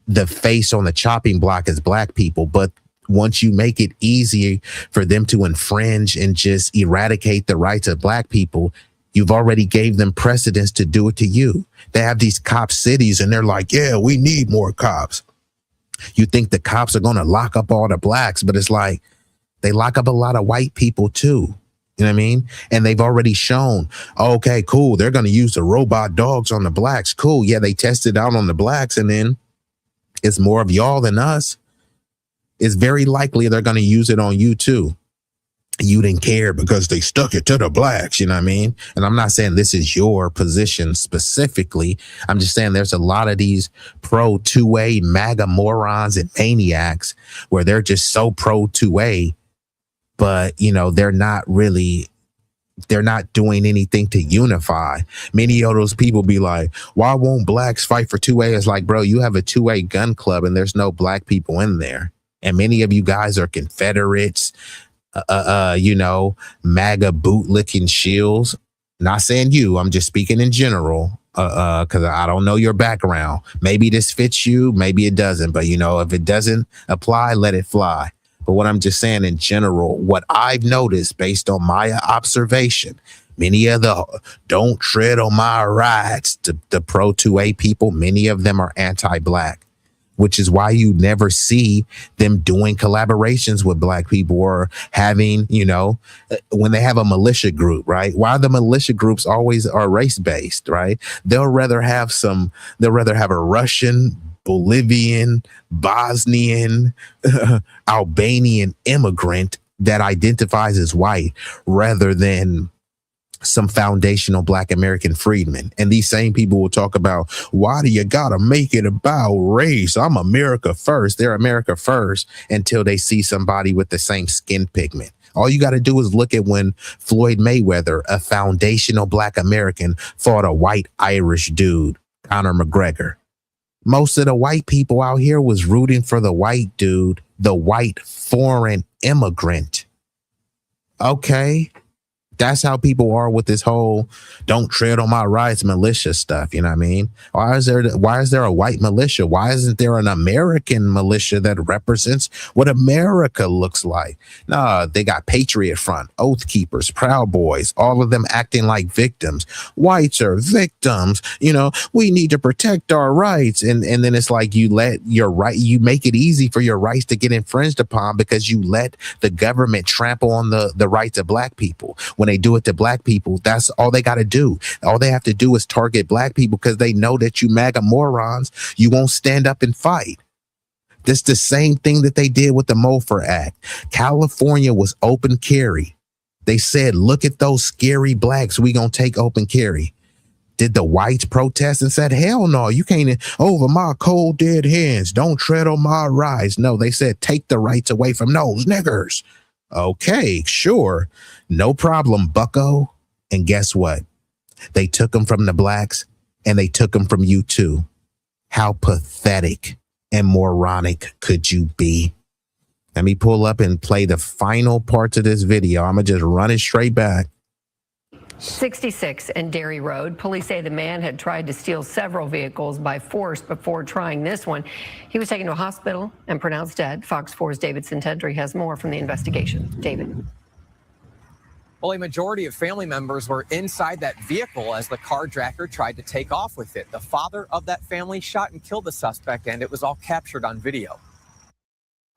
the face on the chopping block is black people. But once you make it easier for them to infringe and just eradicate the rights of black people, you've already gave them precedence to do it to you. They have these cop cities and they're like, yeah, we need more cops. You think the cops are going to lock up all the blacks, but it's like they lock up a lot of white people too. You know what I mean? And they've already shown, okay, cool, they're going to use the robot dogs on the blacks. Cool. Yeah, they tested out on the blacks, and then it's more of y'all than us. It's very likely they're going to use it on you too. You didn't care because they stuck it to the blacks. You know what I mean? And I'm not saying this is your position specifically. I'm just saying there's a lot of these pro 2A MAGA morons and maniacs where they're just so pro 2A, but they're not doing anything to unify. Many of those people be like, why won't blacks fight for 2A? It's like, bro, you have a 2A gun club and there's no black people in there. And many of you guys are Confederates, MAGA bootlicking shills. Not saying you, I'm just speaking in general, because I don't know your background. Maybe this fits you, maybe it doesn't. But, if it doesn't apply, let it fly. But what I'm just saying in general, what I've noticed based on my observation, many of the don't tread on my rights, the pro 2A people, many of them are anti-black, which is why you never see them doing collaborations with black people or having, when they have a militia group, right? Why the militia groups always are race-based, right? They'll rather have a Russian, Bolivian, Bosnian, Albanian immigrant that identifies as white rather than some foundational black American freedmen. And these same people will talk about, why do you gotta make it about race? I'm America first. They're America first until they see somebody with the same skin pigment. All you got to do is look at when Floyd Mayweather, a foundational black American, fought a white Irish dude, Conor McGregor. Most of the white people out here was rooting for the white dude, the white foreign immigrant. Okay, That's how people are with this whole "don't tread on my rights" militia stuff. You know what I mean? Why is there a white militia? Why isn't there an American militia that represents what America looks like? Nah, they got Patriot Front, Oath Keepers, Proud Boys, all of them acting like victims. Whites are victims. You know, we need to protect our rights. And then it's like you make it easy for your rights to get infringed upon because you let the government trample on the rights of black people. When they do it to black people, that's all they got to do. All they have to do is target black people because they know that you MAGA morons, you won't stand up and fight. This the same thing that they did with the Mofer Act. California was open carry. They said, look at those scary blacks. We gonna take open carry. Did the whites protest and said, hell no, you can't over my cold dead hands. Don't tread on my rights. No, they said, take the rights away from those niggers. Okay, sure. No problem, bucko. And guess what? They took them from the blacks and they took them from you too. How pathetic and moronic could you be? Let me pull up and play the final parts of this video. I'm going to just run it straight back. 66 and Dairy Road. Police say the man had tried to steal several vehicles by force before trying this one. He was taken to a hospital and pronounced dead. Fox 4's David Sintendry has more from the investigation. David. Well, a majority of family members were inside that vehicle as the carjacker tried to take off with it. The father of that family shot and killed the suspect, and it was all captured on video.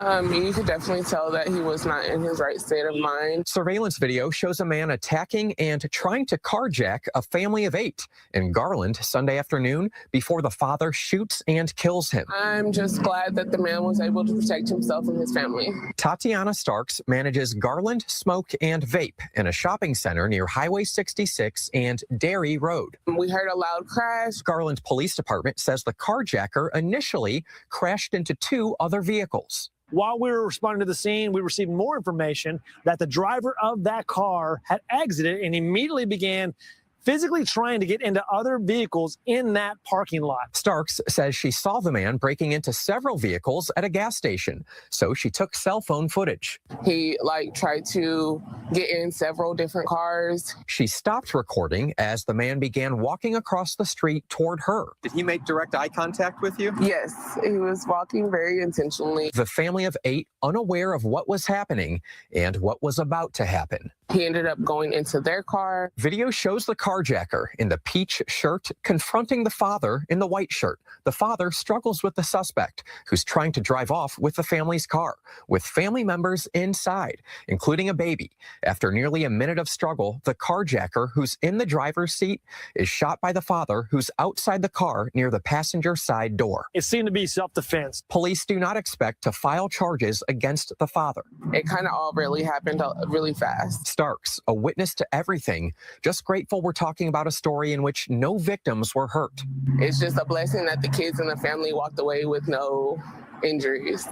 You could definitely tell that he was not in his right state of mind. Surveillance video shows a man attacking and trying to carjack a family of 8 in Garland Sunday afternoon before the father shoots and kills him. I'm just glad that the man was able to protect himself and his family. Tatiana Starks manages Garland Smoke and Vape in a shopping center near Highway 66 and Dairy Road. We heard a loud crash. Garland Police Department says the carjacker initially crashed into 2 other vehicles. While we were responding to the scene, we received more information that the driver of that car had exited and immediately began physically trying to get into other vehicles in that parking lot. Starks says she saw the man breaking into several vehicles at a gas station, so she took cell phone footage. He tried to get in several different cars. She stopped recording as the man began walking across the street toward her. Did he make direct eye contact with you? Yes, he was walking very intentionally. The family of 8 unaware of what was happening and what was about to happen. He ended up going into their car. Video shows the carjacker in the peach shirt confronting the father in the white shirt. The father struggles with the suspect, who's trying to drive off with the family's car, with family members inside, including a baby. After nearly a minute of struggle, the carjacker, who's in the driver's seat, is shot by the father, who's outside the car near the passenger side door. It seemed to be self-defense. Police do not expect to file charges against the father. It kind of all really happened really fast. Starks, a witness to everything, just grateful we're talking about a story in which no victims were hurt. It's just a blessing that the kids and the family walked away with no injuries.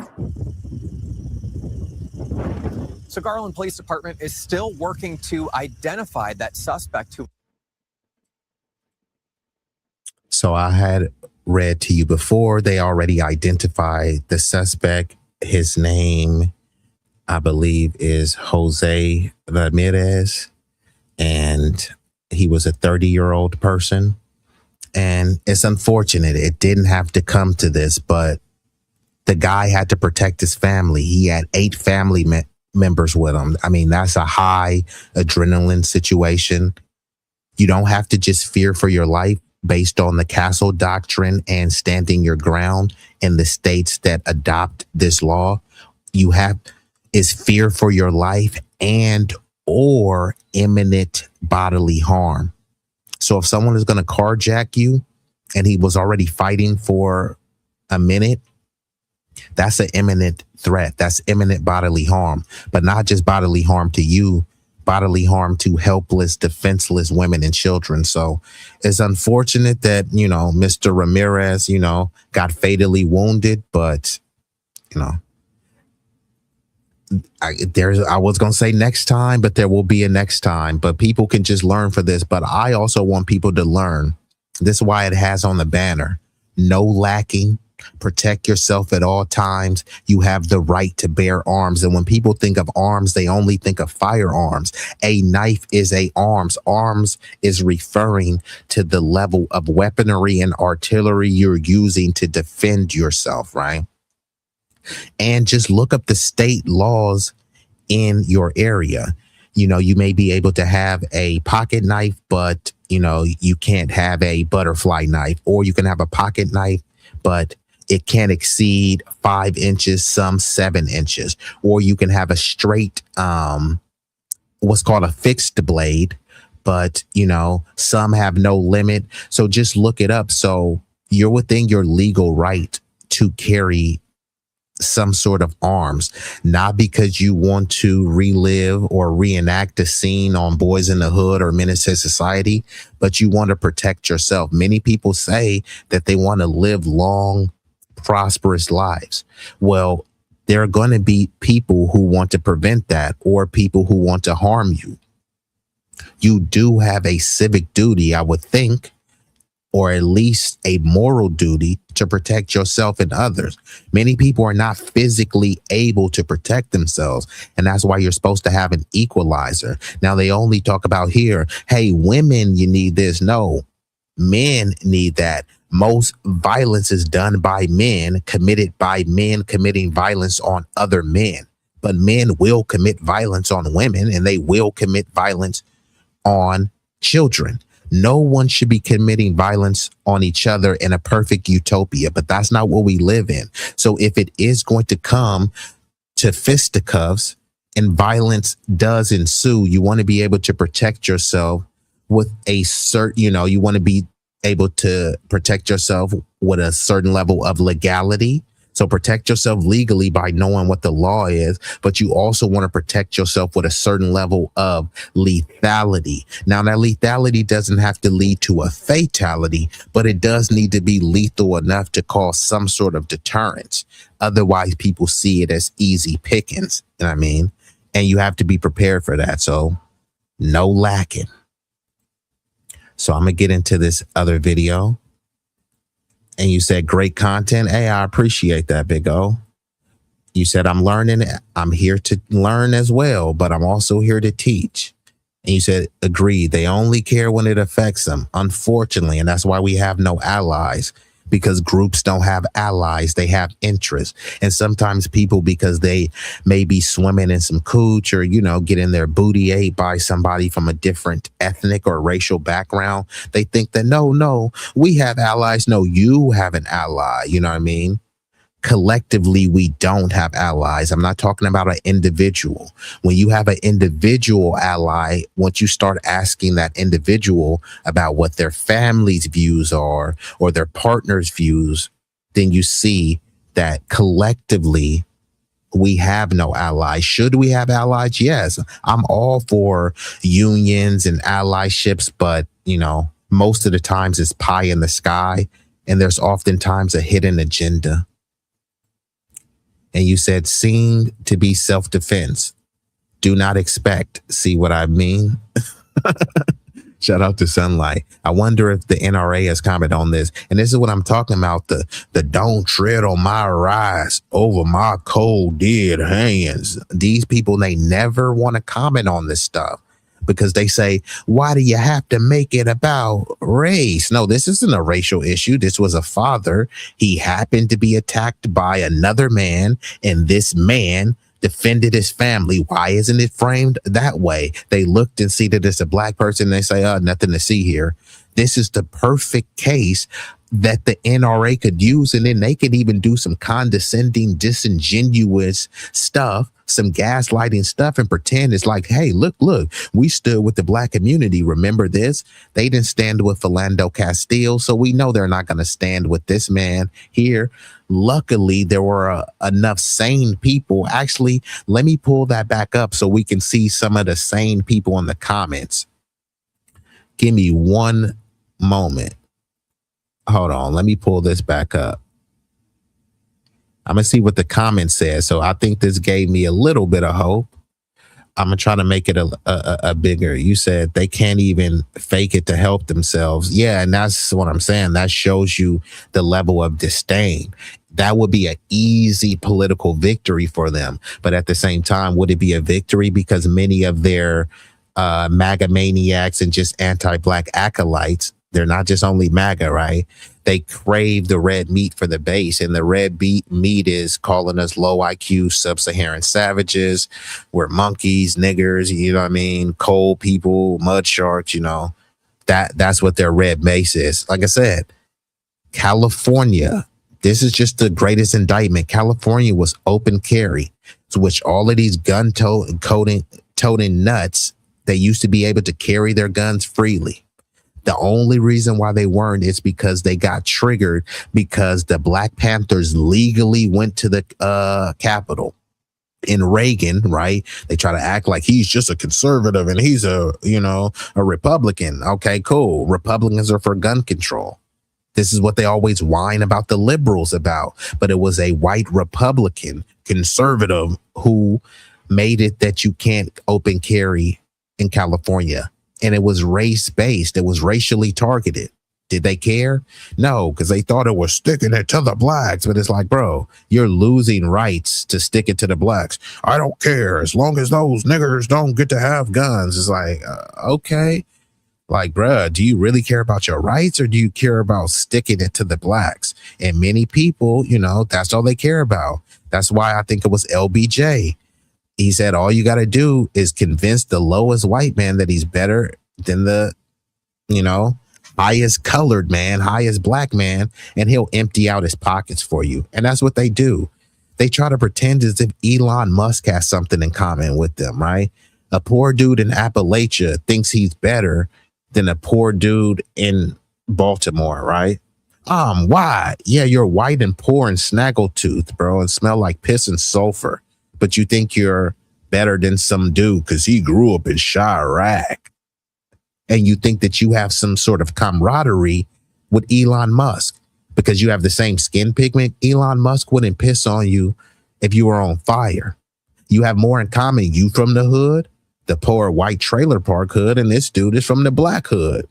So Garland Police Department is still working to identify that suspect who... So I had read to you before, they already identified the suspect. His name, I believe, is Jose Ramirez, and he was a 30-year-old person. And it's unfortunate. It didn't have to come to this, but the guy had to protect his family. He had 8 family members with him. I mean, that's a high adrenaline situation. You don't have to just fear for your life based on the castle doctrine and standing your ground in the states that adopt this law. You have is fear for your life and or imminent bodily harm. So if someone is going to carjack you and he was already fighting for a minute, that's an imminent threat. That's imminent bodily harm, but not just bodily harm to you, bodily harm to helpless, defenseless women and children. So it's unfortunate that, Mr. Ramirez, got fatally wounded, but, I was going to say next time, but there will be a next time, but people can just learn for this. But I also want people to learn. This is why it has on the banner, no lacking, Protect yourself at all times. You have the right to bear arms. And when people think of arms, they only think of firearms. A knife is a arms. Arms is referring to the level of weaponry and artillery you're using to defend yourself, right? And just look up the state laws in your area. You know, you may be able to have a pocket knife, but, you know, you can't have a butterfly knife, or you can have a pocket knife, but it can't exceed 5 inches, some 7 inches, or you can have a straight, what's called a fixed blade, but, you know, some have no limit. So just look it up. So you're within your legal right to carry some sort of arms, not because you want to relive or reenact a scene on Boys in the Hood or Menace to Society, but you want to protect yourself. Many people say that they want to live long, prosperous lives. Well, there are going to be people who want to prevent that, or people who want to harm you. You do have a civic duty, I would think, or at least a moral duty to protect yourself and others. Many people are not physically able to protect themselves, and that's why you're supposed to have an equalizer. Now, they only talk about here, hey, women, you need this. No, men need that. Most violence is done by men, committed by men committing violence on other men. But men will commit violence on women, and they will commit violence on children. No one should be committing violence on each other in a perfect utopia, but that's not what we live in. So if it is going to come to fisticuffs and violence does ensue, you want to be able to protect yourself with a certain, you know, you want to be able to protect yourself with a certain level of legality. So protect yourself legally by knowing what the law is, but you also want to protect yourself with a certain level of lethality. Now, that lethality doesn't have to lead to a fatality, but it does need to be lethal enough to cause some sort of deterrence. Otherwise, people see it as easy pickings, you know what I mean? And you have to be prepared for that. So no lacking. So I'm going to get into this other video. And you said great content. Hey, I appreciate that, Big O. You said I'm learning. I'm here to learn as well, but I'm also here to teach. And you said, agreed. They only care when it affects them, unfortunately. And that's why we have no allies, because groups don't have allies. They have interests. And sometimes people, because they may be swimming in some cooch or, you know, getting their booty ate by somebody from a different ethnic or racial background, they think that, no, we have allies. No, you have an ally. You know what I mean? Collectively, we don't have allies. I'm not talking about an individual. When you have an individual ally, once you start asking that individual about what their family's views are or their partner's views, then you see that collectively we have no allies. Should we have allies? Yes, I'm all for unions and allyships, but, you know, most of the times it's pie in the sky, and there's oftentimes a hidden agenda. And you said seemed to be self-defense. Do not expect. See what I mean? Shout out to Sunlight. I wonder if the NRA has commented on this. And this is what I'm talking about. The don't tread on my rice over my cold dead hands. These people, they never want to comment on this stuff, because they say, why do you have to make it about race? No, this isn't a racial issue. This was a father. He happened to be attacked by another man, and this man defended his family. Why isn't it framed that way? They looked and see that it's a black person. And they say, nothing to see here. This is the perfect case that the NRA could use. And then they could even do some condescending, disingenuous stuff, some gaslighting stuff, and pretend it's like, hey, look, we stood with the black community. Remember this? They didn't stand with Philando Castile, so we know they're not going to stand with this man here. Luckily, there were enough sane people. Actually, let me pull that back up so we can see some of the sane people in the comments. Give me one moment. Hold on. Let me pull this back up. I'm going to see what the comment says. So I think this gave me a little bit of hope. I'm going to try to make it a bigger. You said they can't even fake it to help themselves. Yeah, and that's what I'm saying. That shows you the level of disdain. That would be an easy political victory for them. But at the same time, would it be a victory because many of their MAGA maniacs and just anti-black acolytes, they're not just only MAGA, right? They crave the red meat for the base, and the red meat is calling us low IQ sub-Saharan savages. We're monkeys, niggers, you know what I mean? Cold people, mud sharks, you know. That's what their red base is. Like I said, California, this is just the greatest indictment. California was open carry, to which all of these gun-toting nuts, they used to be able to carry their guns freely. The only reason why they weren't is because they got triggered because the Black Panthers legally went to the Capitol. In Reagan, right? They try to act like he's just a conservative and he's a Republican. Okay, cool. Republicans are for gun control. This is what they always whine about the liberals about. But it was a white Republican conservative who made it that you can't open carry in California. And it was race-based. It was racially targeted. Did they care? No, because they thought it was sticking it to the blacks. But it's like, bro, you're losing rights to stick it to the blacks. I don't care as long as those niggers don't get to have guns. It's like, okay. Like, bruh, do you really care about your rights or do you care about sticking it to the blacks? And many people, that's all they care about. That's why I think it was LBJ. He said, all you got to do is convince the lowest white man that he's better than the, highest colored man, highest black man, and he'll empty out his pockets for you. And that's what they do. They try to pretend as if Elon Musk has something in common with them, right? A poor dude in Appalachia thinks he's better than a poor dude in Baltimore, right? Why? Yeah, you're white and poor and snaggletooth, bro, and smell like piss and sulfur. But you think you're better than some dude because he grew up in Chirac. And you think that you have some sort of camaraderie with Elon Musk because you have the same skin pigment. Elon Musk wouldn't piss on you if you were on fire. You have more in common. You from the hood, the poor white trailer park hood, and this dude is from the black hood.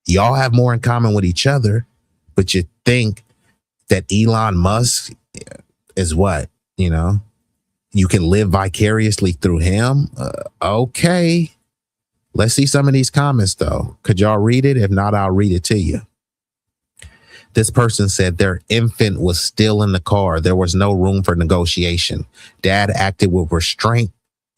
Y'all have more in common with each other, but you think that Elon Musk is what, you can live vicariously through him. Okay. Let's see some of these comments, though. Could y'all read it? If not, I'll read it to you. This person said their infant was still in the car. There was no room for negotiation. Dad acted with restraint,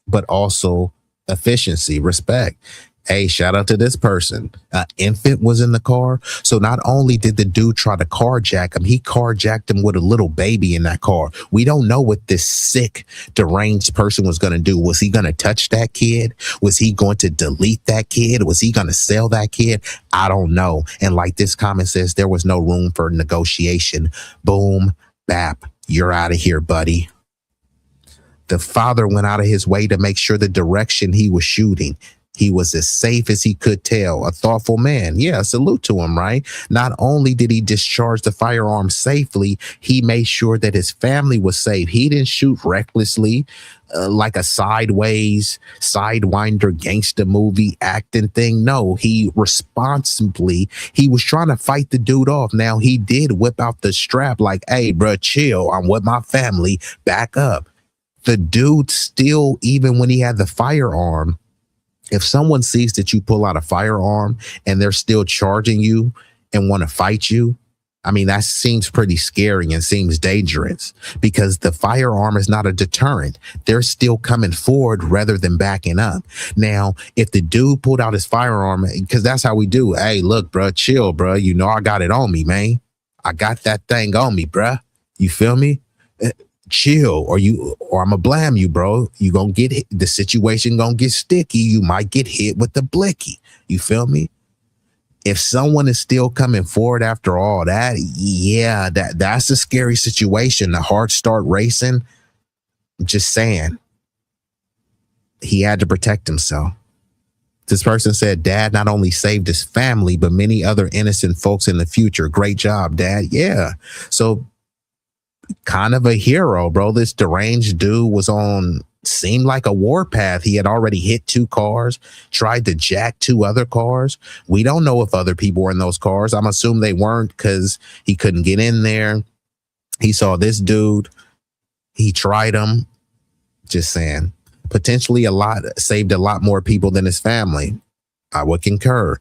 but also efficiency, respect. Hey, shout out to this person. Infant was in the car. So not only did the dude try to carjack him, he carjacked him with a little baby in that car. We don't know what this sick, deranged person was going to do. Was he going to touch that kid? Was he going to delete that kid? Was he going to sell that kid? I don't know. And like this comment says, there was no room for negotiation. Boom, bap, you're out of here, buddy. The father went out of his way to make sure the direction he was shooting, he was as safe as he could tell. A thoughtful man. Yeah, salute to him, right? Not only did he discharge the firearm safely, he made sure that his family was safe. He didn't shoot recklessly like a sideways, sidewinder gangster movie acting thing. No, he responsibly, he was trying to fight the dude off. Now, he did whip out the strap like, hey, bro, chill. I'm with my family. Back up. The dude still, even when he had the firearm, if someone sees that you pull out a firearm and they're still charging you and want to fight you, I mean, that seems pretty scary and seems dangerous because the firearm is not a deterrent. They're still coming forward rather than backing up. Now, if the dude pulled out his firearm, because that's how we do. Hey, look, bro, chill, bro. I got it on me, man. I got that thing on me, bro. You feel me? Chill, or I'm gonna blame you, bro. You gonna get hit. The situation gonna get sticky. You might get hit with the blicky. You feel me? If someone is still coming forward after all that, yeah, that's a scary situation. The hearts start racing. I'm just saying, he had to protect himself. This person said, Dad not only saved his family, but many other innocent folks in the future. Great job, Dad. Yeah. So kind of a hero, bro. This deranged dude seemed like a warpath. He had already hit 2 cars, tried to jack 2 other cars. We don't know if other people were in those cars. I'm assuming they weren't because he couldn't get in there. He saw this dude. He tried him. Just saying. Potentially saved a lot more people than his family. I would concur.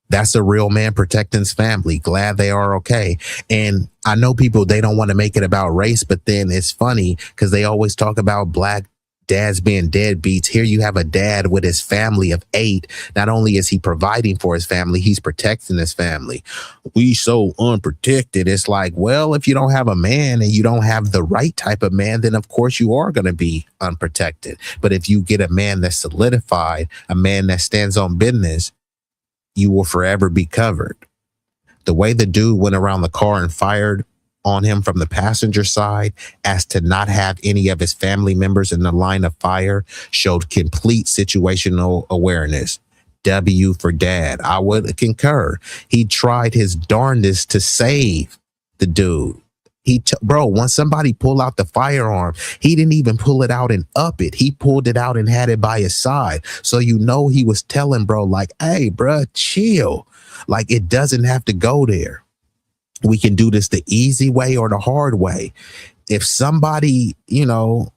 That's a real man protecting his family. Glad they are okay. And I know people, they don't want to make it about race, but then it's funny because they always talk about black dads being deadbeats. Here you have a dad with his family of 8. Not only is he providing for his family, he's protecting his family. We so unprotected. It's like, well, if you don't have a man and you don't have the right type of man, then of course you are going to be unprotected. But if you get a man that's solidified, a man that stands on business, you will forever be covered. The way the dude went around the car and fired on him from the passenger side as to not have any of his family members in the line of fire showed complete situational awareness. W for dad. I would concur. He tried his darndest to save the dude. Bro, once somebody pulled out the firearm, he didn't even pull it out and up it. He pulled it out and had it by his side. So you know he was telling bro, like, hey, bro, chill. Like, it doesn't have to go there. We can do this the easy way or the hard way. If somebody,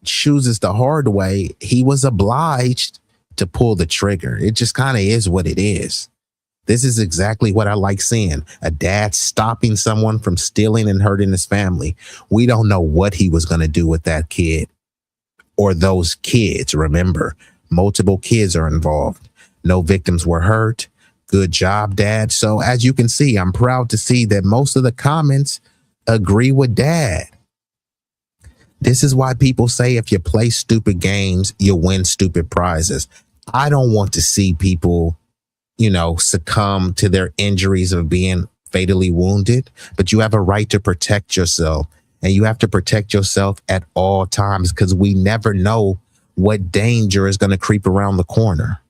chooses the hard way, he was obliged to pull the trigger. It just kind of is what it is. This is exactly what I like seeing. A dad stopping someone from stealing and hurting his family. We don't know what he was going to do with that kid or those kids. Remember, multiple kids are involved. No victims were hurt. Good job, dad. So as you can see, I'm proud to see that most of the comments agree with dad. This is why people say if you play stupid games, you win stupid prizes. I don't want to see people succumb to their injuries of being fatally wounded, but you have a right to protect yourself, and you have to protect yourself at all times because we never know what danger is going to creep around the corner.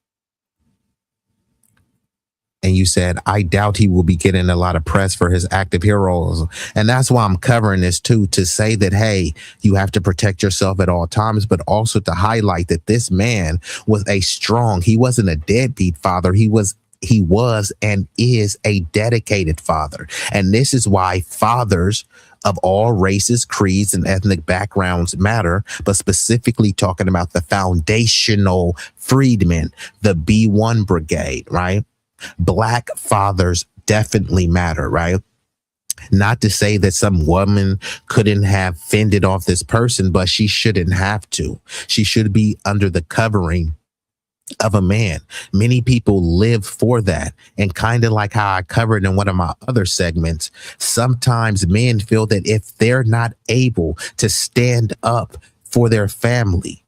And you said, I doubt he will be getting a lot of press for his active heroes. And that's why I'm covering this too, to say that, hey, you have to protect yourself at all times, but also to highlight that this man was he wasn't a deadbeat father. He was and is a dedicated father. And this is why fathers of all races, creeds, and ethnic backgrounds matter, but specifically talking about the foundational freedmen, the B1 brigade, right? Black fathers definitely matter, right? Not to say that some woman couldn't have fended off this person, but she shouldn't have to. She should be under the covering of a man. Many people live for that. And kind of like how I covered in one of my other segments, sometimes men feel that if they're not able to stand up for their family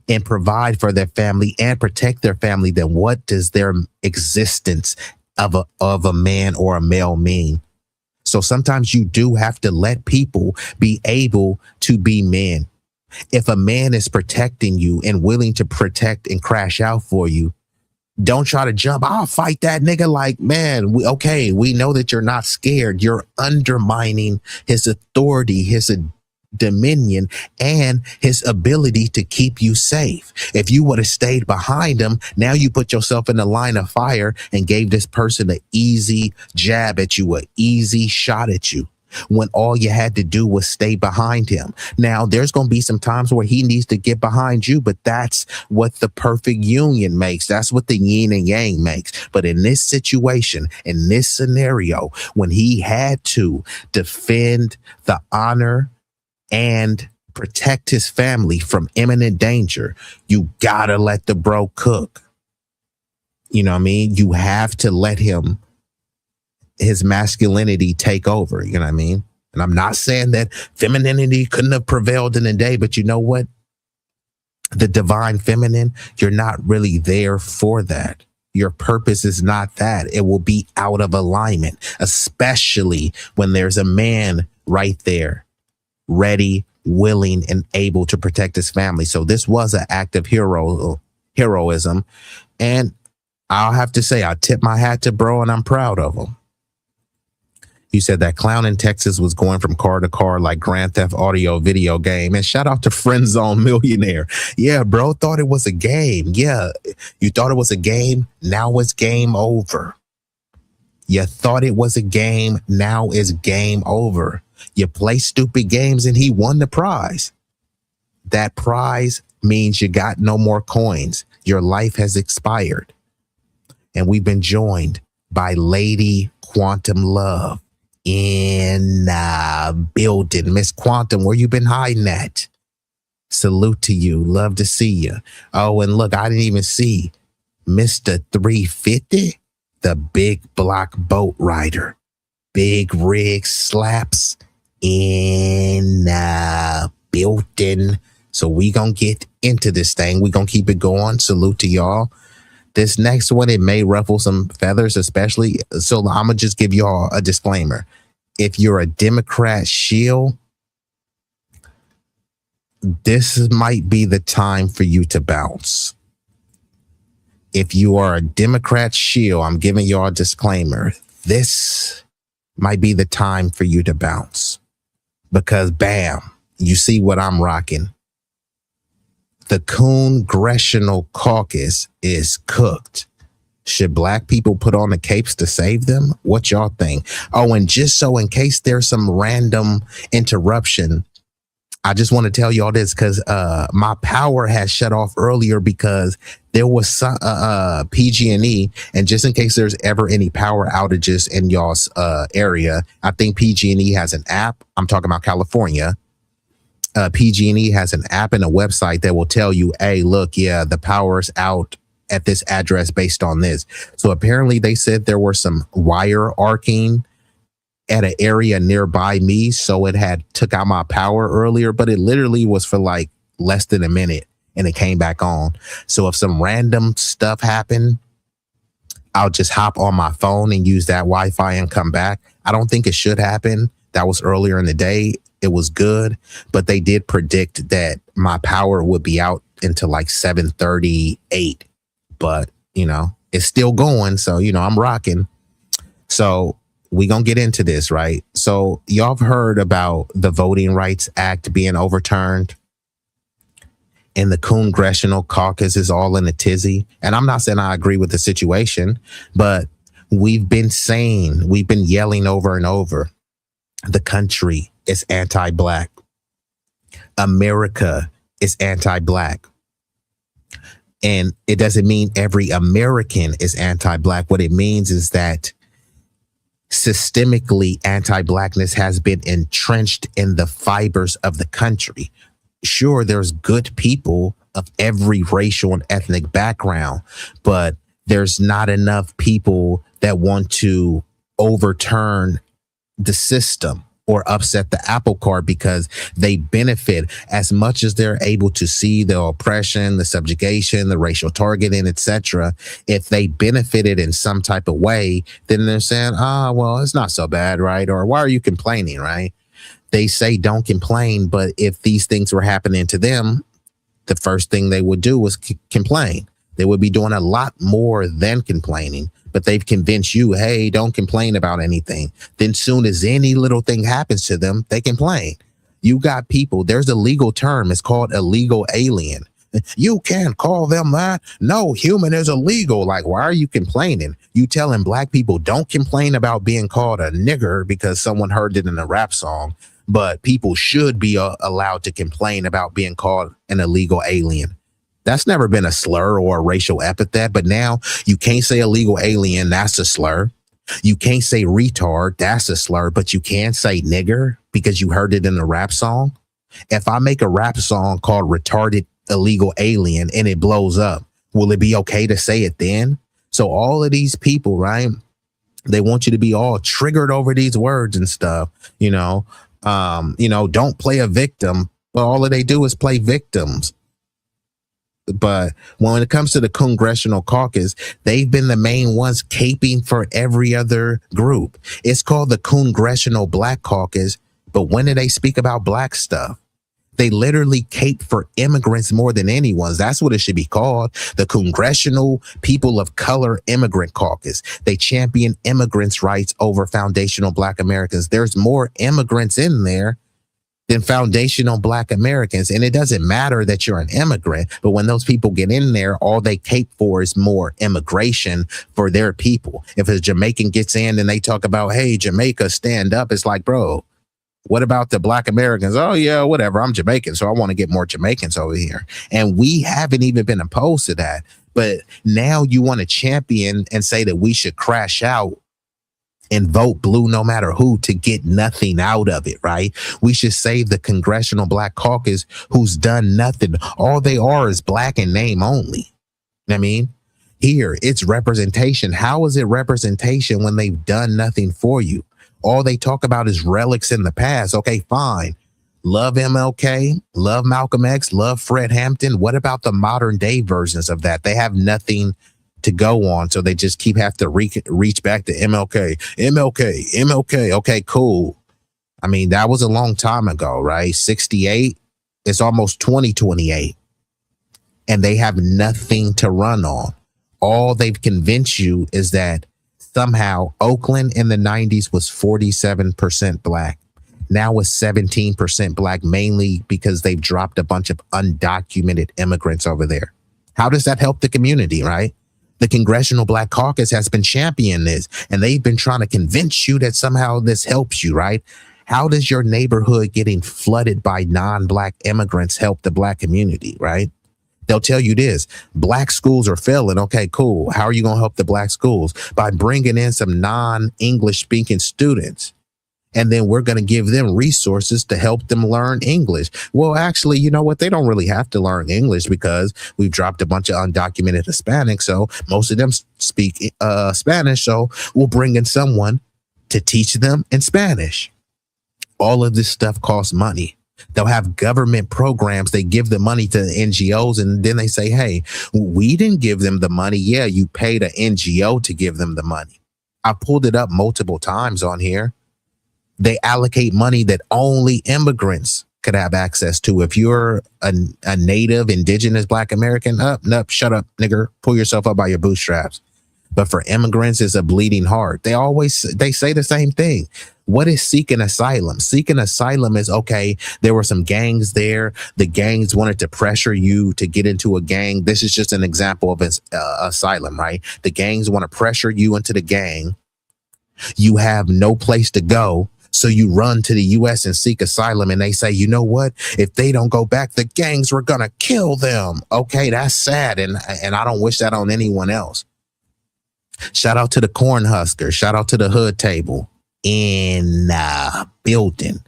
and provide for their family and protect their family, then what does their existence of a man or a male mean? So sometimes you do have to let people be able to be men. If a man is protecting you and willing to protect and crash out for you, don't try to jump. I'll fight that nigga. Like, man, we know that you're not scared. You're undermining his authority, his dominion, and his ability to keep you safe. If you would have stayed behind him, now you put yourself in the line of fire and gave this person an easy jab at you, an easy shot at you, when all you had to do was stay behind him. Now, there's going to be some times where he needs to get behind you, but that's what the perfect union makes. That's what the yin and yang makes. But in this situation, in this scenario, when he had to defend the honor and protect his family from imminent danger, you gotta let the bro cook. You know what I mean? You have to let his masculinity take over. You know what I mean? And I'm not saying that femininity couldn't have prevailed in the day, but you know what? The divine feminine, you're not really there for that. Your purpose is not that. It will be out of alignment, especially when there's a man right there, ready, willing, and able to protect his family. So this was an act of heroism. And I'll have to say, I tip my hat to bro, and I'm proud of him. You said that clown in Texas was going from car to car like Grand Theft Audio video game. And shout out to Friend Zone Millionaire. Yeah, bro, thought it was a game. Yeah, you thought it was a game. Now it's game over. You thought it was a game. Now it's game over. You play stupid games and he won the prize. That prize means you got no more coins. Your life has expired. And we've been joined by Lady Quantum Love in building. Miss Quantum, where you been hiding at? Salute to you. Love to see you. Oh, and look, I didn't even see Mr. 350, the big block boat rider. Big rig slaps in building. So we gonna get into this thing. We gonna keep it going. Salute to y'all. This next one, it may ruffle some feathers, especially. So I'm gonna just give y'all a disclaimer. If you're a Democrat shield, this might be the time for you to bounce. If you are a Democrat shield, I'm giving y'all a disclaimer. This might be the time for you to bounce. Because bam, you see what I'm rocking. The Congressional Caucus is cooked. Should black people put on the capes to save them? What y'all think? Oh, and just so in case there's some random interruption, I just want to tell y'all this because my power has shut off earlier because there was some PG&E, and just in case there's ever any power outages in y'all's area, I think PG&E has an app. I'm talking about California. PG&E has an app and a website that will tell you, hey, look, yeah, the power's out at this address based on this. So apparently they said there were some wire arcing at an area nearby me, so it had took out my power earlier, but it literally was for like less than a minute and it came back on. So if some random stuff happened, I'll just hop on my phone and use that Wi-Fi and come back. I don't think it should happen. That was earlier in the day. It was good, but they did predict that my power would be out until like 7:38. But, you know, it's still going. So, you know, I'm rocking. So we gonna get into this, right? So y'all have heard about the Voting Rights Act being overturned and the Congressional Caucus is all in a tizzy. And I'm not saying I agree with the situation, but we've been yelling over and over. The country is anti-black. America is anti-black. And it doesn't mean every American is anti-black. What it means is that systemically anti-blackness has been entrenched in the fibers of the country. Sure, there's good people of every racial and ethnic background, but there's not enough people that want to overturn the system or upset the apple cart because they benefit as much as they're able to see the oppression, the subjugation, the racial targeting, etc. If they benefited in some type of way, then they're saying, well, it's not so bad, right? Or why are you complaining, right? They say don't complain, but if these things were happening to them, the first thing they would do was complain. They would be doing a lot more than complaining. But they've convinced you, hey, don't complain about anything. Then soon as any little thing happens to them, they complain. You got people, there's a legal term, it's called illegal alien. You can't call them that. No, human is illegal. Like, why are you complaining? You telling black people don't complain about being called a nigger because someone heard it in a rap song, but people should be allowed to complain about being called an illegal alien. That's never been a slur or a racial epithet, but now you can't say illegal alien, that's a slur. You can't say retard, that's a slur, but you can say nigger because you heard it in a rap song. If I make a rap song called retarded illegal alien and it blows up, will it be okay to say it then? So all of these people, right? They want you to be all triggered over these words and stuff, don't play a victim. Well, all they do is play victims. But when it comes to the Congressional Caucus, they've been the main ones caping for every other group. It's called the Congressional Black Caucus. But when do they speak about black stuff? They literally cape for immigrants more than anyone. That's what it should be called. The Congressional People of Color Immigrant Caucus. They champion immigrants' rights over foundational black Americans. There's more immigrants in there than foundational black Americans. And it doesn't matter that you're an immigrant, but when those people get in there, all they cape for is more immigration for their people. If a Jamaican gets in and they talk about, hey, Jamaica, stand up. It's like, bro, What about the Black Americans? Oh, yeah, whatever. I'm Jamaican, so I want to get more Jamaicans over here. And we haven't even been opposed to that. But now you want to champion and say that we should crash out and vote blue no matter who to get nothing out of it, right? We should save the Congressional Black Caucus who's done nothing. All they are is black in name only. I mean, here it's representation. How is it representation when they've done nothing for you? All they talk about is relics in the past. Okay, fine. Love MLK, love Malcolm X, love Fred Hampton. What about the modern day versions of that? They have nothing to go on, so they just keep have to reach back to MLK. Okay, cool. I mean, that was a long time ago, right? 68. It's almost 2028, and they have nothing to run on. All they've convinced you is that somehow Oakland in the 90s was 47% black. Now it's 17% black, mainly because they've dropped a bunch of undocumented immigrants over there. How does that help the community, right? The Congressional Black Caucus has been championing this, and they've been trying to convince you that somehow this helps you, right? How does your neighborhood getting flooded by non-black immigrants help the black community, right? They'll tell you this: black schools are failing. Okay, cool. How are you going to help the black schools? By bringing in some non-English speaking students. And then we're going to give them resources to help them learn English. Well, actually, you know what? They don't really have to learn English because we've dropped a bunch of undocumented Hispanics. So most of them speak Spanish. So we'll bring in someone to teach them in Spanish. All of this stuff costs money. They'll have government programs. They give the money to the NGOs, and then they say, hey, we didn't give them the money. Yeah, you paid an NGO to give them the money. I pulled it up multiple times on here. They allocate money that only immigrants could have access to. If you're a native, indigenous Black American, nope, shut up, nigger. Pull yourself up by your bootstraps. But for immigrants, it's a bleeding heart. They say the same thing. What is seeking asylum? Seeking asylum is, okay, there were some gangs there. The gangs wanted to pressure you to get into a gang. This is just an example of asylum, right? The gangs want to pressure you into the gang. You have no place to go. So you run to the U.S. and seek asylum, and they say, you know what? If they don't go back, the gangs were going to kill them. Okay, that's sad, and I don't wish that on anyone else. Shout out to the Cornhusker. Shout out to the Hood Table in building.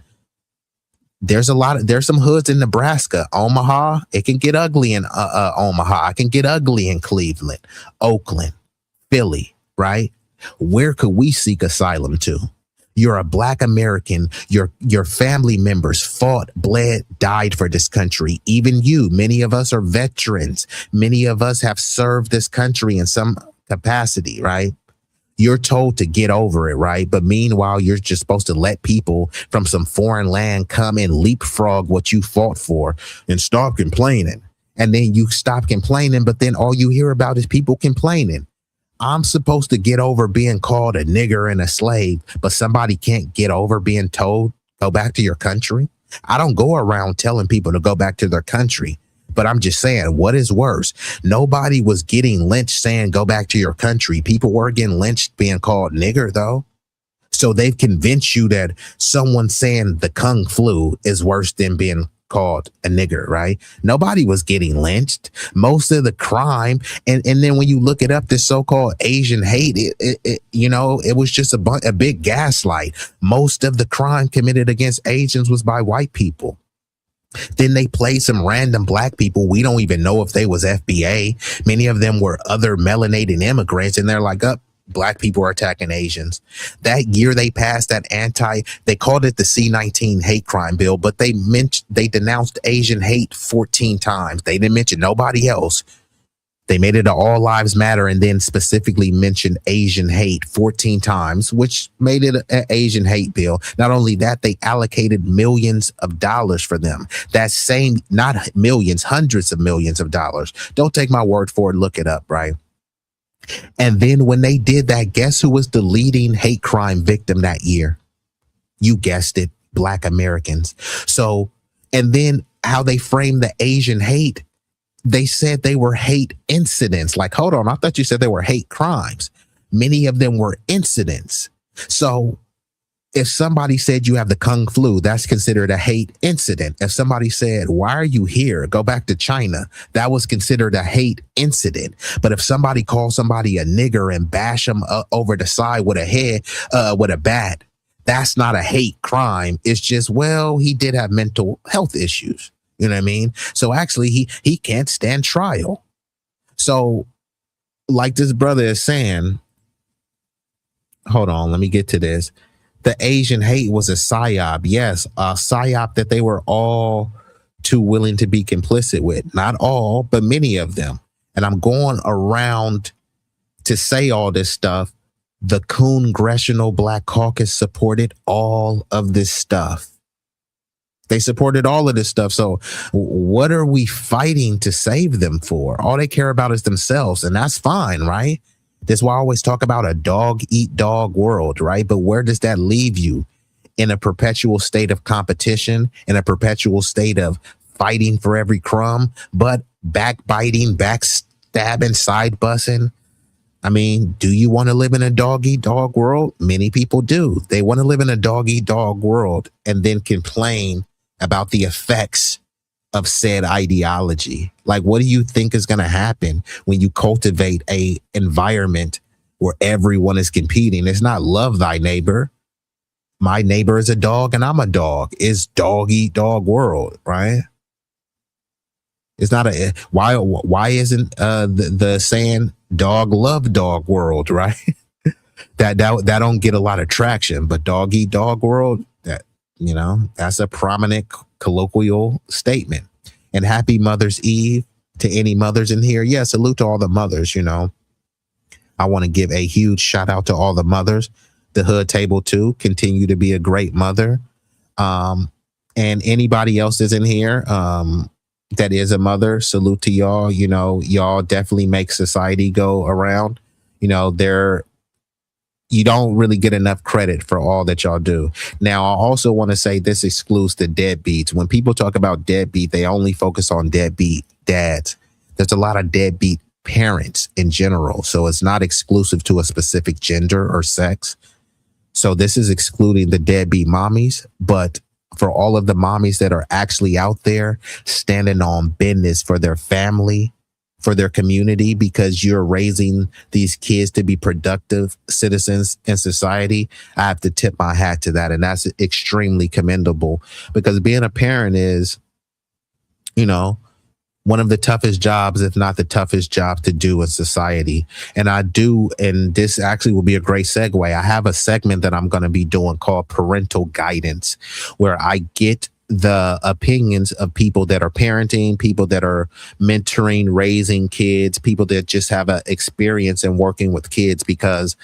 There's some hoods in Nebraska. Omaha, it can get ugly in Omaha. It can get ugly in Cleveland, Oakland, Philly, right? Where could we seek asylum to? You're a Black American. Your family members fought, bled, died for this country. Even you, many of us are veterans. Many of us have served this country in some capacity, right? You're told to get over it, right? But meanwhile, you're just supposed to let people from some foreign land come and leapfrog what you fought for and stop complaining. And then you stop complaining, but then all you hear about is people complaining. I'm supposed to get over being called a nigger and a slave, but somebody can't get over being told, go back to your country. I don't go around telling people to go back to their country, but I'm just saying, what is worse? Nobody was getting lynched saying, go back to your country. People were getting lynched being called nigger, though. So they've convinced you that someone saying the Kung flu is worse than being called a nigger, right? Nobody was getting lynched. Most of the crime, and then when you look it up, this so-called Asian hate, it was just a big gaslight. Most of the crime committed against Asians was by white people. Then they played some random Black people. We don't even know if they was FBA. Many of them were other melanated immigrants, and they're like, Black people are attacking Asians. That year they passed that they called it the C-19 hate crime bill, but they denounced Asian hate 14 times. They didn't mention nobody else. They made it an all lives matter and then specifically mentioned Asian hate 14 times, which made it an Asian hate bill. Not only that, they allocated millions of dollars for them. That same, not millions, hundreds of millions of dollars. Don't take my word for it. Look it up, right? And then when they did that, guess who was the leading hate crime victim that year? You guessed it, Black Americans. So, and then how they framed the Asian hate, they said they were hate incidents. Like, hold on, I thought you said they were hate crimes. Many of them were incidents. So if somebody said you have the Kung flu, that's considered a hate incident. If somebody said, why are you here? Go back to China. That was considered a hate incident. But if somebody calls somebody a nigger and bash them over the side with a bat, that's not a hate crime. It's just, well, he did have mental health issues. You know what I mean? So actually he can't stand trial. So like this brother is saying, hold on, let me get to this. The Asian hate was a psyop. Yes, a psyop that they were all too willing to be complicit with. Not all, but many of them. And I'm going around to say all this stuff. The Congressional Black Caucus supported all of this stuff. They supported all of this stuff. So what are we fighting to save them for? All they care about is themselves. And that's fine, right? That's why I always talk about a dog eat dog world, right? But where does that leave you? In a perpetual state of competition, in a perpetual state of fighting for every crumb, but backbiting, backstabbing, side bussing. I mean, do you want to live in a dog eat dog world? Many people do. They want to live in a dog eat dog world and then complain about the effects of said ideology. Like, what do you think is going to happen when you cultivate a environment where everyone is competing? It's not love thy neighbor. My neighbor is a dog and I'm a dog. It's dog eat dog world, right? It's not a why isn't the saying dog love dog world, right? that don't get a lot of traction, but dog eat dog world, that, you know, that's a prominent colloquial statement. And happy Mother's Eve to any mothers in here. Yeah, salute to all the mothers, you know. I want to give a huge shout out to all the mothers. The Hood Table too, continue to be a great mother. And anybody else is in here that is a mother, salute to y'all. You know, y'all definitely make society go around. You know, you don't really get enough credit for all that y'all do. Now, I also want to say this excludes the deadbeats. When people talk about deadbeat, they only focus on deadbeat dads. There's a lot of deadbeat parents in general. So it's not exclusive to a specific gender or sex. So this is excluding the deadbeat mommies, but for all of the mommies that are actually out there standing on business for their family, for their community, because you're raising these kids to be productive citizens in society, I have to tip my hat to that. And that's extremely commendable, because being a parent is, you know, one of the toughest jobs, if not the toughest job to do in society. And and this actually will be a great segue. I have a segment that I'm going to be doing called Parental Guidance, where I get the opinions of people that are parenting, people that are mentoring, raising kids, people that just have an experience in working with kids, because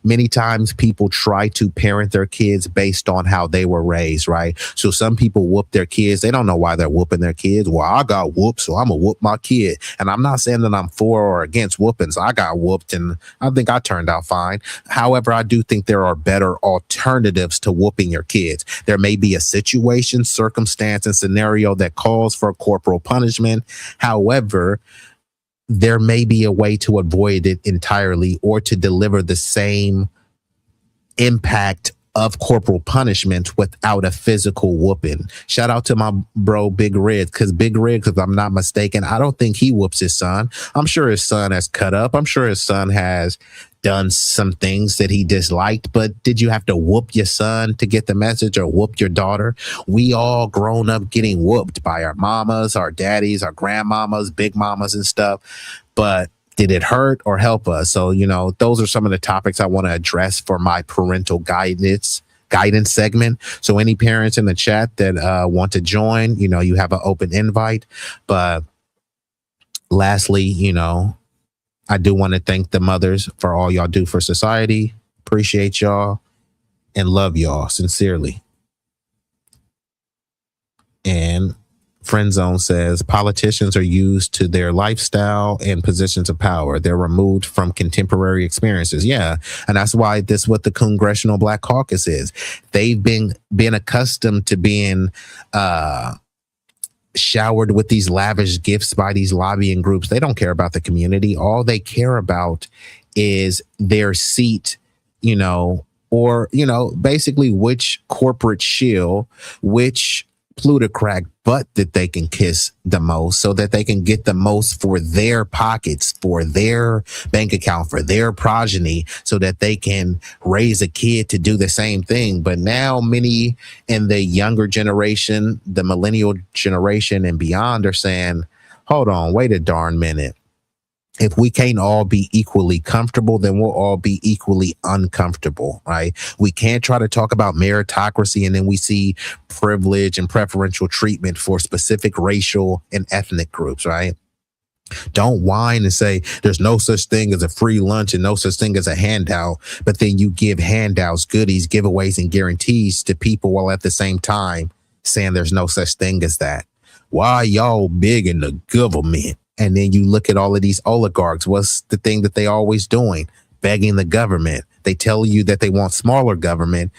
many times people try to parent their kids based on how they were raised, right? So some people whoop their kids. They don't know why they're whooping their kids. Well, I got whooped, so I'm going to whoop my kid. And I'm not saying that I'm for or against whoopings. I got whooped and I think I turned out fine. However, I do think there are better alternatives to whooping your kids. There may be a situation, circumstance, and scenario that calls for corporal punishment. However, there may be a way to avoid it entirely or to deliver the same impact of corporal punishment without a physical whooping. Shout out to my bro, Big Red, because Big Red, if I'm not mistaken, I don't think he whoops his son. I'm sure his son has cut up. I'm sure his son has done some things that he disliked, but did you have to whoop your son to get the message, or whoop your daughter? We all grown up getting whooped by our mamas, our daddies, our grandmamas, big mamas and stuff. But did it hurt or help us? So, you know, those are some of the topics I want to address for my parental guidance segment. So any parents in the chat that want to join, you know, you have an open invite. But lastly, you know, I do want to thank the mothers for all y'all do for society. Appreciate y'all and love y'all sincerely. And Friend Zone says politicians are used to their lifestyle and positions of power. They're removed from contemporary experiences. Yeah. And that's why this what the Congressional Black Caucus is. They've been accustomed to being showered with these lavish gifts by these lobbying groups. They don't care about the community. All they care about is their seat, you know, or, basically which corporate shill, which plutocrat butt that they can kiss the most so that they can get the most for their pockets, for their bank account, for their progeny, so that they can raise a kid to do the same thing. But now many in the younger generation, the millennial generation and beyond, are saying, hold on, wait a darn minute. If we can't all be equally comfortable, then we'll all be equally uncomfortable, right? We can't try to talk about meritocracy and then we see privilege and preferential treatment for specific racial and ethnic groups, right? Don't whine and say there's no such thing as a free lunch and no such thing as a handout, but then you give handouts, goodies, giveaways, and guarantees to people while at the same time saying there's no such thing as that. Why y'all big in the government? And then you look at all of these oligarchs. What's the thing that they always doing? Begging the government. They tell you that they want smaller government.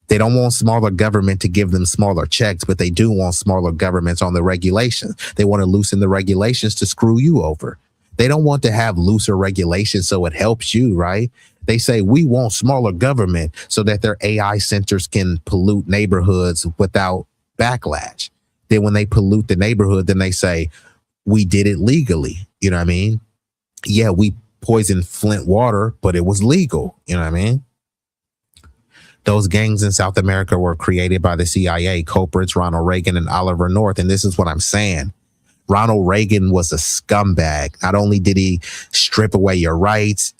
They don't want smaller government to give them smaller checks, but they do want smaller governments on the regulations. They want to loosen the regulations to screw you over. They don't want to have looser regulations so it helps you, right? They say we want smaller government so that their AI centers can pollute neighborhoods without backlash. Then when they pollute the neighborhood, then they say, we did it legally. You know what I mean? Yeah, we poisoned Flint water, but it was legal. You know what I mean? Those gangs in South America were created by the CIA, culprits Ronald Reagan and Oliver North. And this is what I'm saying. Ronald Reagan was a scumbag. Not only did he strip away your rights,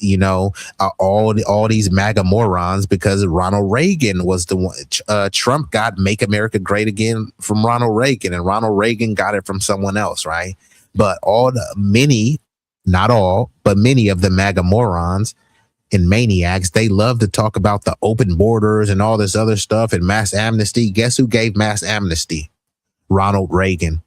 all these MAGA morons, because Ronald Reagan was the one. Trump got Make America Great Again from Ronald Reagan, and Ronald Reagan got it from someone else, right? But not all, but many of the MAGA morons and maniacs, they love to talk about the open borders and all this other stuff and mass amnesty. Guess who gave mass amnesty? Ronald Reagan.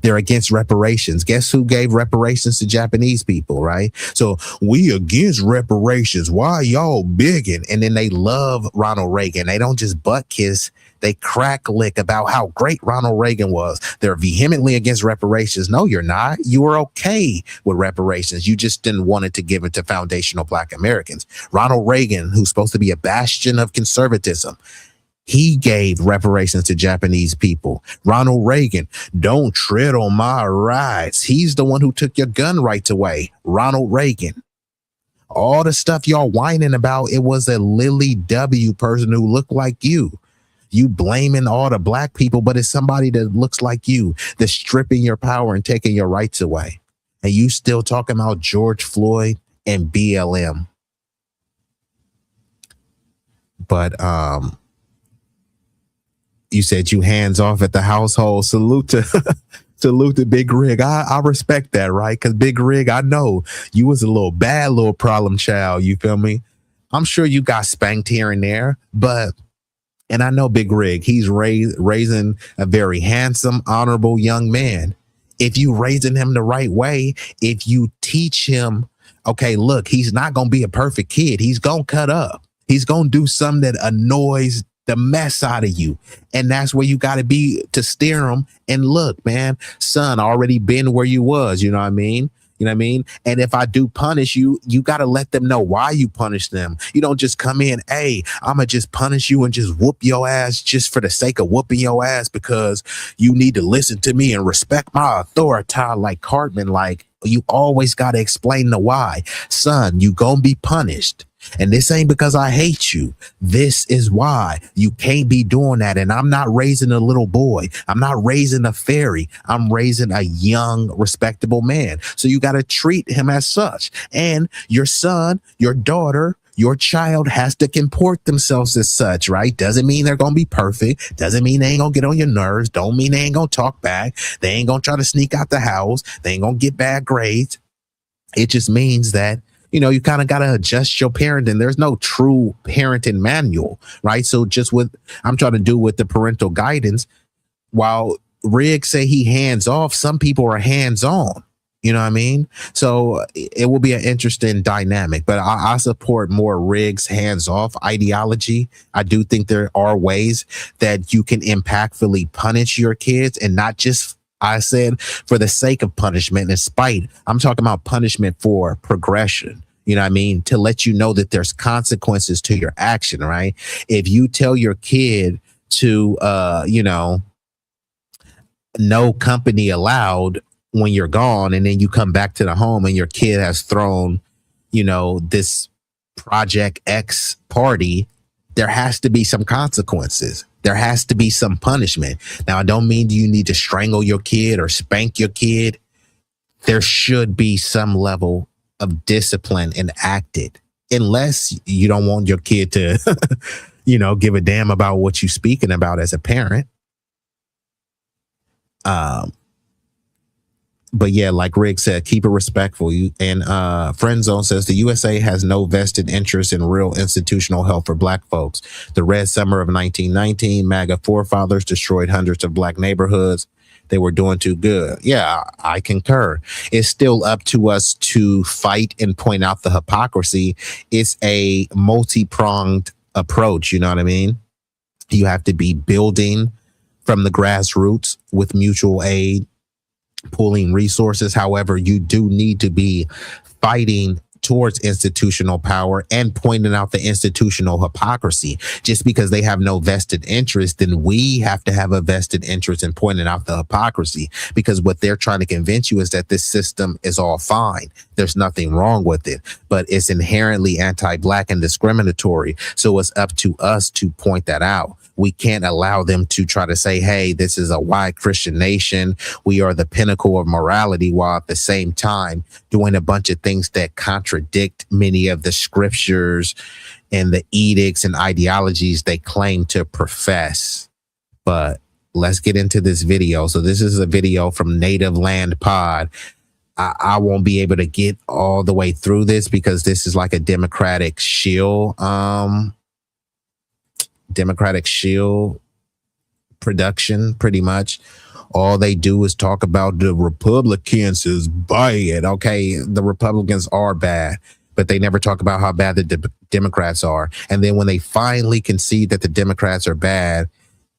They're against reparations. Guess who gave reparations to Japanese people, right? So we against reparations. Why y'all biggin'? And then they love Ronald Reagan. They don't just butt kiss. They crack lick about how great Ronald Reagan was. They're vehemently against reparations. No, you're not. You were okay with reparations. You just didn't want it to give it to foundational Black Americans. Ronald Reagan, who's supposed to be a bastion of conservatism, he gave reparations to Japanese people. Ronald Reagan, don't tread on my rights. He's the one who took your gun rights away. Ronald Reagan. All the stuff y'all whining about, it was a Lily W. person who looked like you. You blaming all the Black people, but it's somebody that looks like you that's stripping your power and taking your rights away. And you still talking about George Floyd and BLM. But, you said you hands off at the household. Salute to Big Rig. I respect that, right? Because Big Rig, I know you was a little problem child. You feel me? I'm sure you got spanked here and there, and I know Big Rig, he's raising a very handsome, honorable young man. If you raising him the right way, if you teach him, okay, look, he's not going to be a perfect kid. He's going to cut up. He's going to do something that annoys the mess out of you. And that's where you got to be to steer him. And look, man, son, already been where you was, you know what I mean? You know what I mean? And if I do punish you, you got to let them know why you punish them. You don't just come in, hey, I'm going to just punish you and just whoop your ass just for the sake of whooping your ass because you need to listen to me and respect my authority like Cartman. Like, you always got to explain the why. Son, you going to be punished. And this ain't because I hate you. This is why you can't be doing that. And I'm not raising a little boy. I'm not raising a fairy. I'm raising a young, respectable man. So you got to treat him as such. And your son, your daughter, your child has to comport themselves as such, right? Doesn't mean they're going to be perfect. Doesn't mean they ain't going to get on your nerves. Don't mean they ain't going to talk back. They ain't going to try to sneak out the house. They ain't going to get bad grades. It just means that, you kind of got to adjust your parenting. There's no true parenting manual, right? So just what I'm trying to do with the parental guidance, while Riggs say he hands off, some people are hands on. You know what I mean? So it will be an interesting dynamic, but I support more Riggs hands off ideology. I do think there are ways that you can impactfully punish your kids and not just, I said, for the sake of punishment and spite. I'm talking about punishment for progression. You know what I mean? To let you know that there's consequences to your action, right? If you tell your kid to, no company allowed when you're gone, and then you come back to the home and your kid has thrown, this Project X party, there has to be some consequences. There has to be some punishment. Now, I don't mean you need to strangle your kid or spank your kid. There should be some level of discipline enacted, unless you don't want your kid to, give a damn about what you're speaking about as a parent. But yeah, like Rick said, keep it respectful. And Friend Zone says the USA has no vested interest in real institutional help for black folks. The Red Summer of 1919, MAGA forefathers destroyed hundreds of black neighborhoods. They were doing too good. Yeah, I concur. It's still up to us to fight and point out the hypocrisy. It's a multi-pronged approach. You know what I mean? You have to be building from the grassroots with mutual aid, pooling resources. However, you do need to be fighting towards institutional power and pointing out the institutional hypocrisy. Just because they have no vested interest, then we have to have a vested interest in pointing out the hypocrisy, because what they're trying to convince you is that this system is all fine. There's nothing wrong with it, but it's inherently anti-black and discriminatory. So it's up to us to point that out. We can't allow them to try to say, hey, this is a white Christian nation. We are the pinnacle of morality, while at the same time doing a bunch of things that contradict many of the scriptures and the edicts and ideologies they claim to profess. But let's get into this video. So this is a video from Native Land Pod. I won't be able to get all the way through this because this is like a Democratic shield production, pretty much. All they do is talk about the Republicans is bad. Okay, the Republicans are bad, but they never talk about how bad the Democrats are. And then when they finally concede that the Democrats are bad,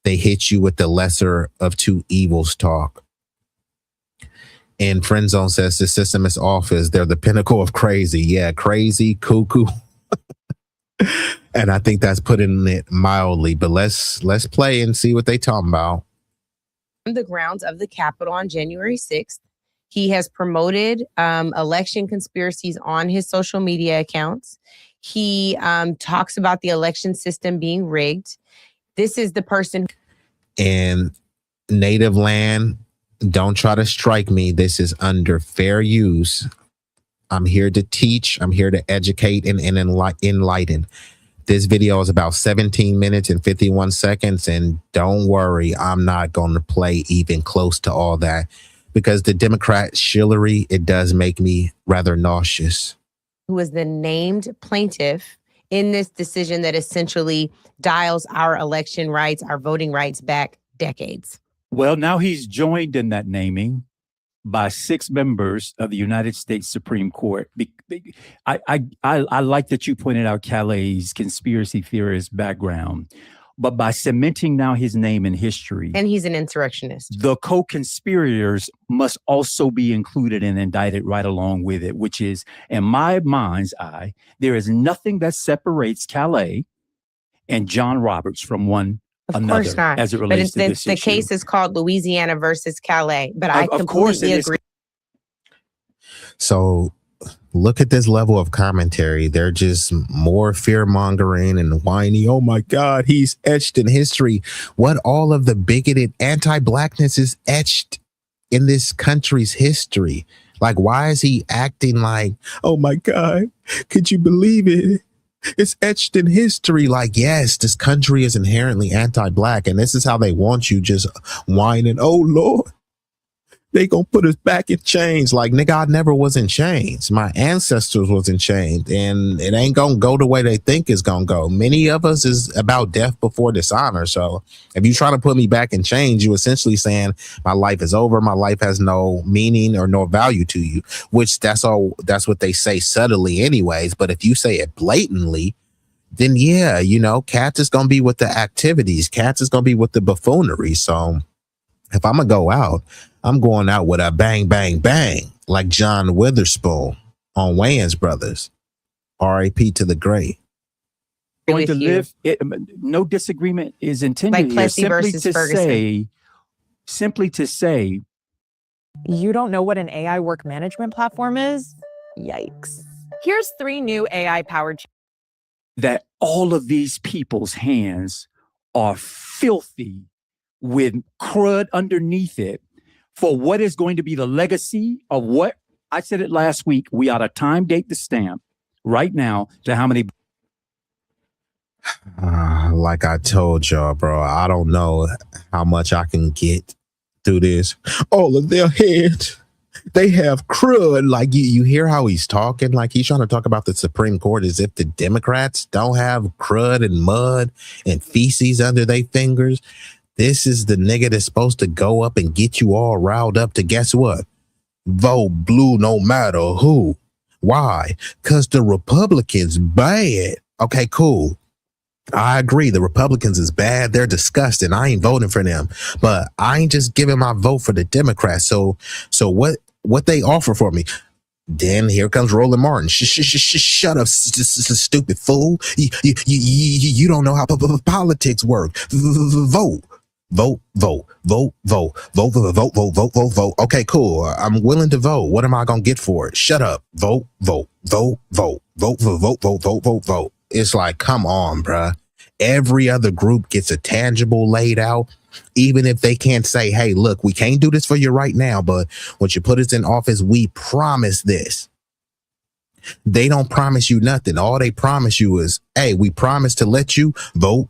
they hit you with the lesser of two evils talk. And Friend Zone says the system is office. They're the pinnacle of crazy. Yeah, crazy, cuckoo. And I think that's putting it mildly, but let's play and see what they talking about. On the grounds of the Capitol on January 6th, he has promoted election conspiracies on his social media accounts. He talks about the election system being rigged. This is the person. And Native Land, don't try to strike me. This is under fair use. I'm here to teach. I'm here to educate and enlighten. This video is about 17 minutes and 51 seconds. And don't worry, I'm not going to play even close to all that, because the Democrat shillery, it does make me rather nauseous. Who is the named plaintiff in this decision that essentially dials our election rights, our voting rights back decades? Well, now he's joined in that naming by 6 members of the United States Supreme Court. I like that you pointed out Calais' conspiracy theorist background, but by cementing now his name in history. And he's an insurrectionist. The co-conspirators must also be included and indicted right along with it, which is, in my mind's eye, there is nothing that separates Calais and John Roberts from one another. Of course not. As it relates to this the issue. case is called Louisiana versus Calais, but I completely agree. So look at this level of commentary. They're just more fear mongering and whiny. Oh my God, he's etched in history. What all of the bigoted anti-blackness is etched in this country's history. Like, why is he acting like, oh my God, could you believe it? It's etched in history. Like, yes, this country is inherently anti-black, and this is how they want you, just whining. Oh Lord, they gonna put us back in chains. Like, nigga, I never was in chains. My ancestors was in chains, and it ain't gonna go the way they think it's gonna go. Many of us is about death before dishonor. So if you try to put me back in chains, you essentially saying my life is over. My life has no meaning or no value to you, which that's what they say subtly anyways. But if you say it blatantly, then yeah, Cats is gonna be with the activities. Cats is gonna be with the buffoonery. So if I'm gonna go out, I'm going out with a bang, bang, bang, like John Witherspoon on Wayans Brothers. R.I.P. to the great. Going to live. No disagreement is intended Like here. Plessy versus Ferguson. Simply to say, you don't know what an AI work management platform is? Yikes. Here's 3 new AI-powered that all of these people's hands are filthy with crud underneath it for what is going to be the legacy of what I said it last week. We ought to time date the stamp right now to how many. Like I told y'all, bro, I don't know how much I can get through this. All of their heads, they have crud. Like you hear how he's talking, like he's trying to talk about the Supreme Court as if the Democrats don't have crud and mud and feces under their fingers. This is the nigga that's supposed to go up and get you all riled up to guess what? Vote blue no matter who. Why? Because the Republicans bad. Okay, cool. I agree. The Republicans is bad. They're disgusting. I ain't voting for them, but I ain't just giving my vote for the Democrats. So what they offer for me? Then here comes Roland Martin. Shut up, stupid fool. You don't know how politics work. Vote. Vote. Okay, cool. I'm willing to vote. What am I gonna get for it? Shut up. Vote. It's like, come on, bruh. Every other group gets a tangible laid out, even if they can't say, hey, look, we can't do this for you right now, but once you put us in office, we promise this. They don't promise you nothing. All they promise you is, hey, we promise to let you vote.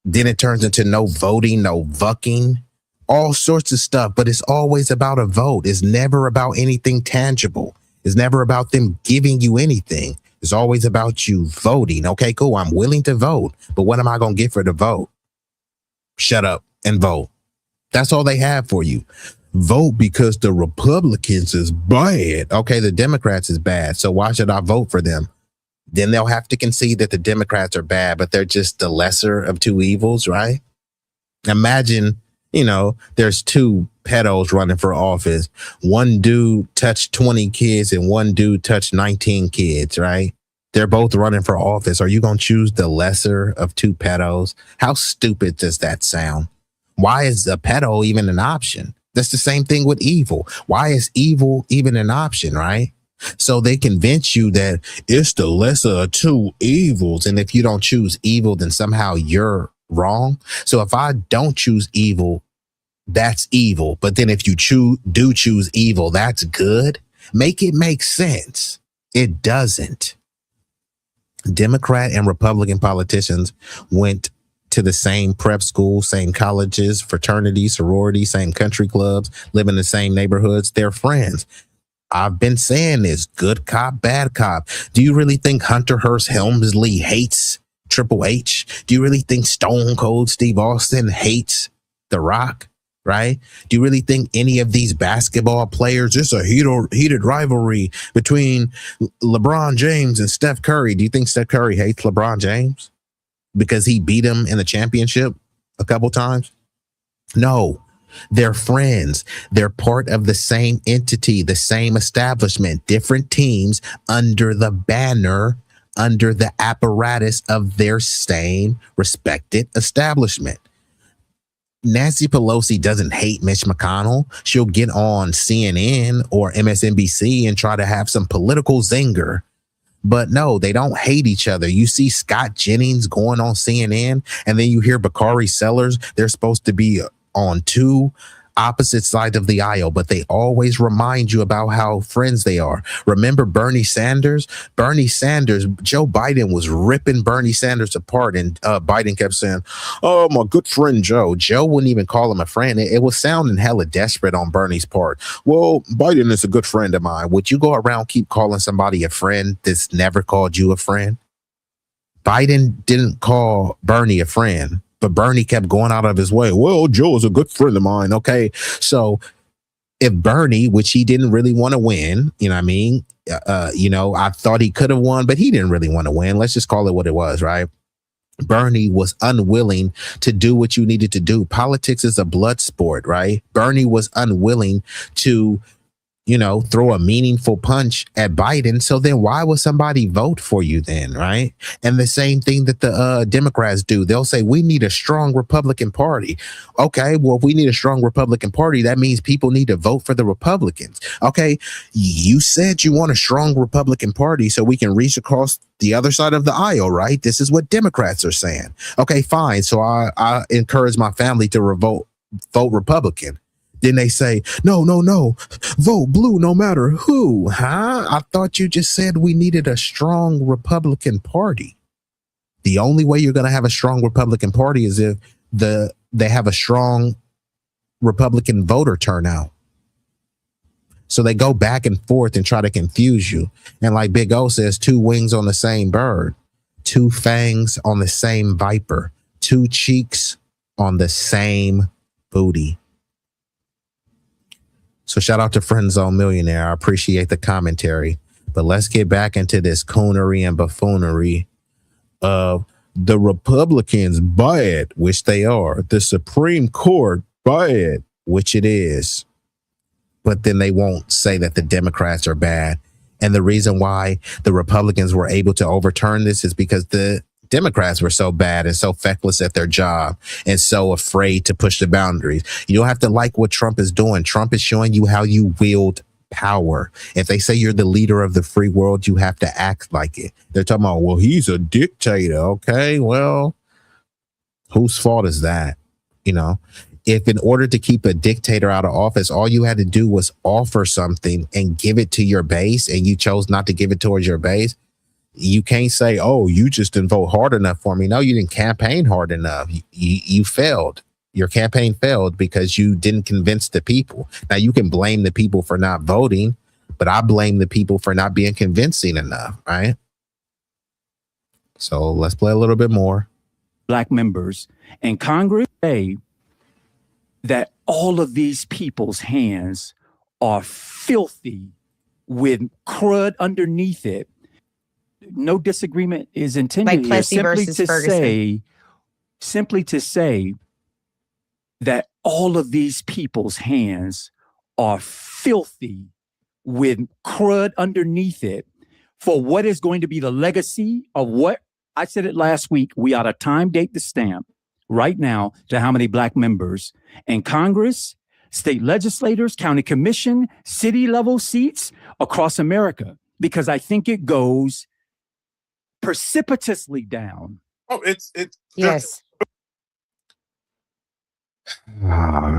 Then it turns into no voting, no vucking, all sorts of stuff, but it's always about a vote. It's never about anything tangible. It's never about them giving you anything. It's always about you voting. Okay, cool. I'm willing to vote, but what am I going to get for the vote? Shut up and vote. That's all they have for you. Vote because the Republicans is bad. Okay, the Democrats is bad. So why should I vote for them? Then they'll have to concede that the Democrats are bad, but they're just the lesser of two evils, right? Imagine, there's 2 pedos running for office. One dude touched 20 kids and one dude touched 19 kids, right? They're both running for office. Are you going to choose the lesser of 2 pedos? How stupid does that sound? Why is a pedo even an option? That's the same thing with evil. Why is evil even an option, right? So they convince you that it's the lesser of 2 evils. And if you don't choose evil, then somehow you're wrong. So if I don't choose evil, that's evil. But then if you do choose evil, that's good. Make it make sense. It doesn't. Democrat and Republican politicians went to the same prep school, same colleges, fraternities, sororities, same country clubs, live in the same neighborhoods. They're friends. I've been saying this, good cop, bad cop. Do you really think Hunter Hearst Helmsley hates Triple H? Do you really think Stone Cold Steve Austin hates The Rock? Right? Do you really think any of these basketball players, it's a heated rivalry between LeBron James and Steph Curry? Do you think Steph Curry hates LeBron James because he beat him in the championship a couple times? No, they're friends. They're part of the same entity, the same establishment, different teams under the banner, under the apparatus of their same respected establishment. Nancy Pelosi doesn't hate Mitch McConnell. She'll get on CNN or MSNBC and try to have some political zinger. But no, they don't hate each other. You see Scott Jennings going on CNN, and then you hear Bakari Sellers. They're supposed to be on 2 opposite sides of the aisle, but they always remind you about how friends they are. Remember Bernie Sanders? Joe Biden was ripping Bernie Sanders apart, and Biden kept saying, oh, my good friend Joe. Joe wouldn't even call him a friend. It was sounding hella desperate on Bernie's part. Well, Biden is a good friend of mine. Would you go around keep calling somebody a friend that's never called you a friend? Biden didn't call Bernie a friend, but Bernie kept going out of his way. Well, Joe is a good friend of mine. Okay. So if Bernie, which he didn't really want to win, I thought he could have won, but he didn't really want to win. Let's just call it what it was, right? Bernie was unwilling to do what you needed to do. Politics is a blood sport, right? Bernie was unwilling to throw a meaningful punch at Biden. So then why would somebody vote for you then, right? And the same thing that the Democrats do. They'll say, we need a strong Republican Party. Okay, well, if we need a strong Republican Party, that means people need to vote for the Republicans. Okay, you said you want a strong Republican Party so we can reach across the other side of the aisle, right? This is what Democrats are saying. Okay, fine. So I encourage my family to vote Republican. Then they say, no, vote blue no matter who, huh? I thought you just said we needed a strong Republican Party. The only way you're going to have a strong Republican Party is if they have a strong Republican voter turnout. So they go back and forth and try to confuse you. And like Big O says, 2 wings on the same bird, 2 fangs on the same viper, 2 cheeks on the same booty. So shout out to Friend Zone Millionaire. I appreciate the commentary. But let's get back into this coonery and buffoonery of the Republicans bad, which they are. The Supreme Court bad, which it is. But then they won't say that the Democrats are bad. And the reason why the Republicans were able to overturn this is because the Democrats were so bad and so feckless at their job and so afraid to push the boundaries. You don't have to like what Trump is doing. Trump is showing you how you wield power. If they say you're the leader of the free world, you have to act like it. They're talking about, well, he's a dictator. Okay, well, whose fault is that? If in order to keep a dictator out of office, all you had to do was offer something and give it to your base, and you chose not to give it towards your base, you can't say, oh, you just didn't vote hard enough for me. No, you didn't campaign hard enough. You failed. Your campaign failed because you didn't convince the people. Now, you can blame the people for not voting, but I blame the people for not being convincing enough, right? So let's play a little bit more. Black members and Congress say that all of these people's hands are filthy with crud underneath it. No disagreement is intended Like Plessy versus Ferguson. Simply to say that all of these people's hands are filthy with crud underneath it for what is going to be the legacy of what I said it last week. We ought to time date the stamp right now to how many Black members in Congress, state legislators, county commission, city level seats across America, because I think it goes precipitously down. Oh, it's Yes.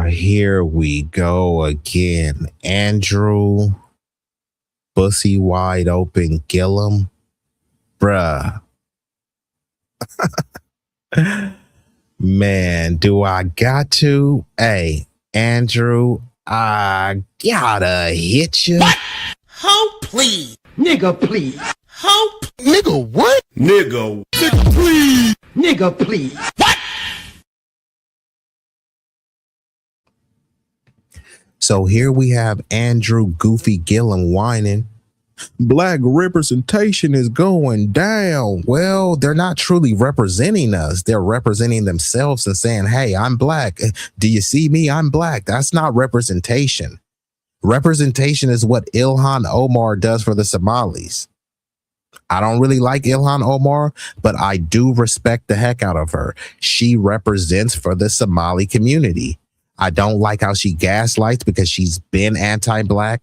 Here we go again. Andrew Bussy Wide Open Gillum. Bruh. Man, do I got to? Hey, Andrew, I gotta hit you. What? How please? Nigga, please. How? Nigga, what? Nigga, please. Nigga, please. What? So here we have Andrew Goofy Gillum whining. Black representation is going down. Well, they're not truly representing us. They're representing themselves and saying, hey, I'm Black. Do you see me? I'm Black. That's not representation. Representation is what Ilhan Omar does for the Somalis. I don't really like Ilhan Omar, but I do respect the heck out of her. She represents for the Somali community. I don't like how she gaslights because she's been anti-Black.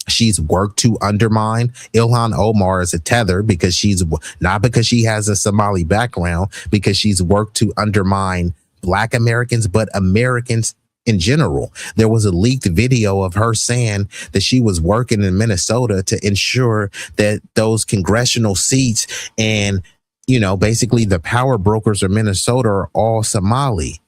She's worked to undermine Ilhan Omar as a tether because she's not because she has a Somali background, because she's worked to undermine Black Americans, but Americans in general. There was a leaked video of her saying that she was working in Minnesota to ensure that those congressional seats and, basically the power brokers of Minnesota are all Somali.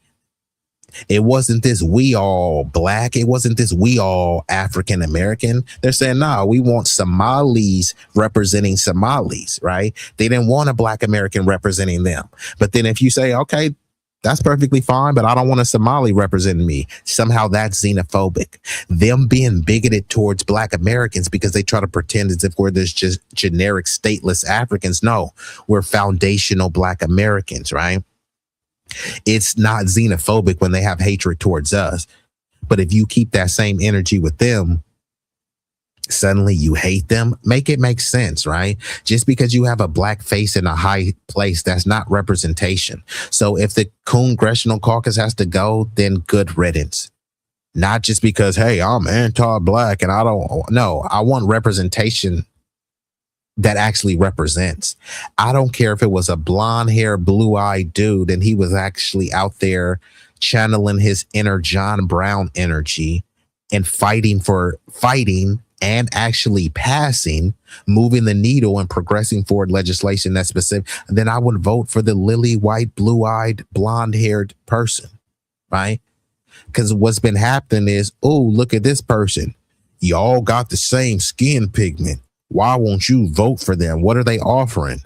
It wasn't this we all Black. It wasn't this we all African American. They're saying, nah, we want Somalis representing Somalis, right? They didn't want a Black American representing them. But then if you say, okay, that's perfectly fine, but I don't want a Somali representing me, somehow that's xenophobic. Them being bigoted towards Black Americans because they try to pretend as if we're this just generic stateless Africans. No, we're foundational Black Americans, right? It's not xenophobic when they have hatred towards us. But if you keep that same energy with them, suddenly you hate them. Make it make sense, right? Just because you have a black face in a high place, that's not representation. So if the Congressional Caucus has to go, then good riddance. Not just because, hey, I'm anti-black and I don't know. I want representation that actually represents. I don't care if it was a blonde hair, blue-eyed dude and he was actually out there channeling his inner John Brown energy and fighting and actually passing, moving the needle and progressing forward legislation that's specific, then I would vote for the lily white, blue-eyed, blonde-haired person, right? Because what's been happening is, oh, look at this person. Y'all got the same skin pigment. Why won't you vote for them? What are they offering?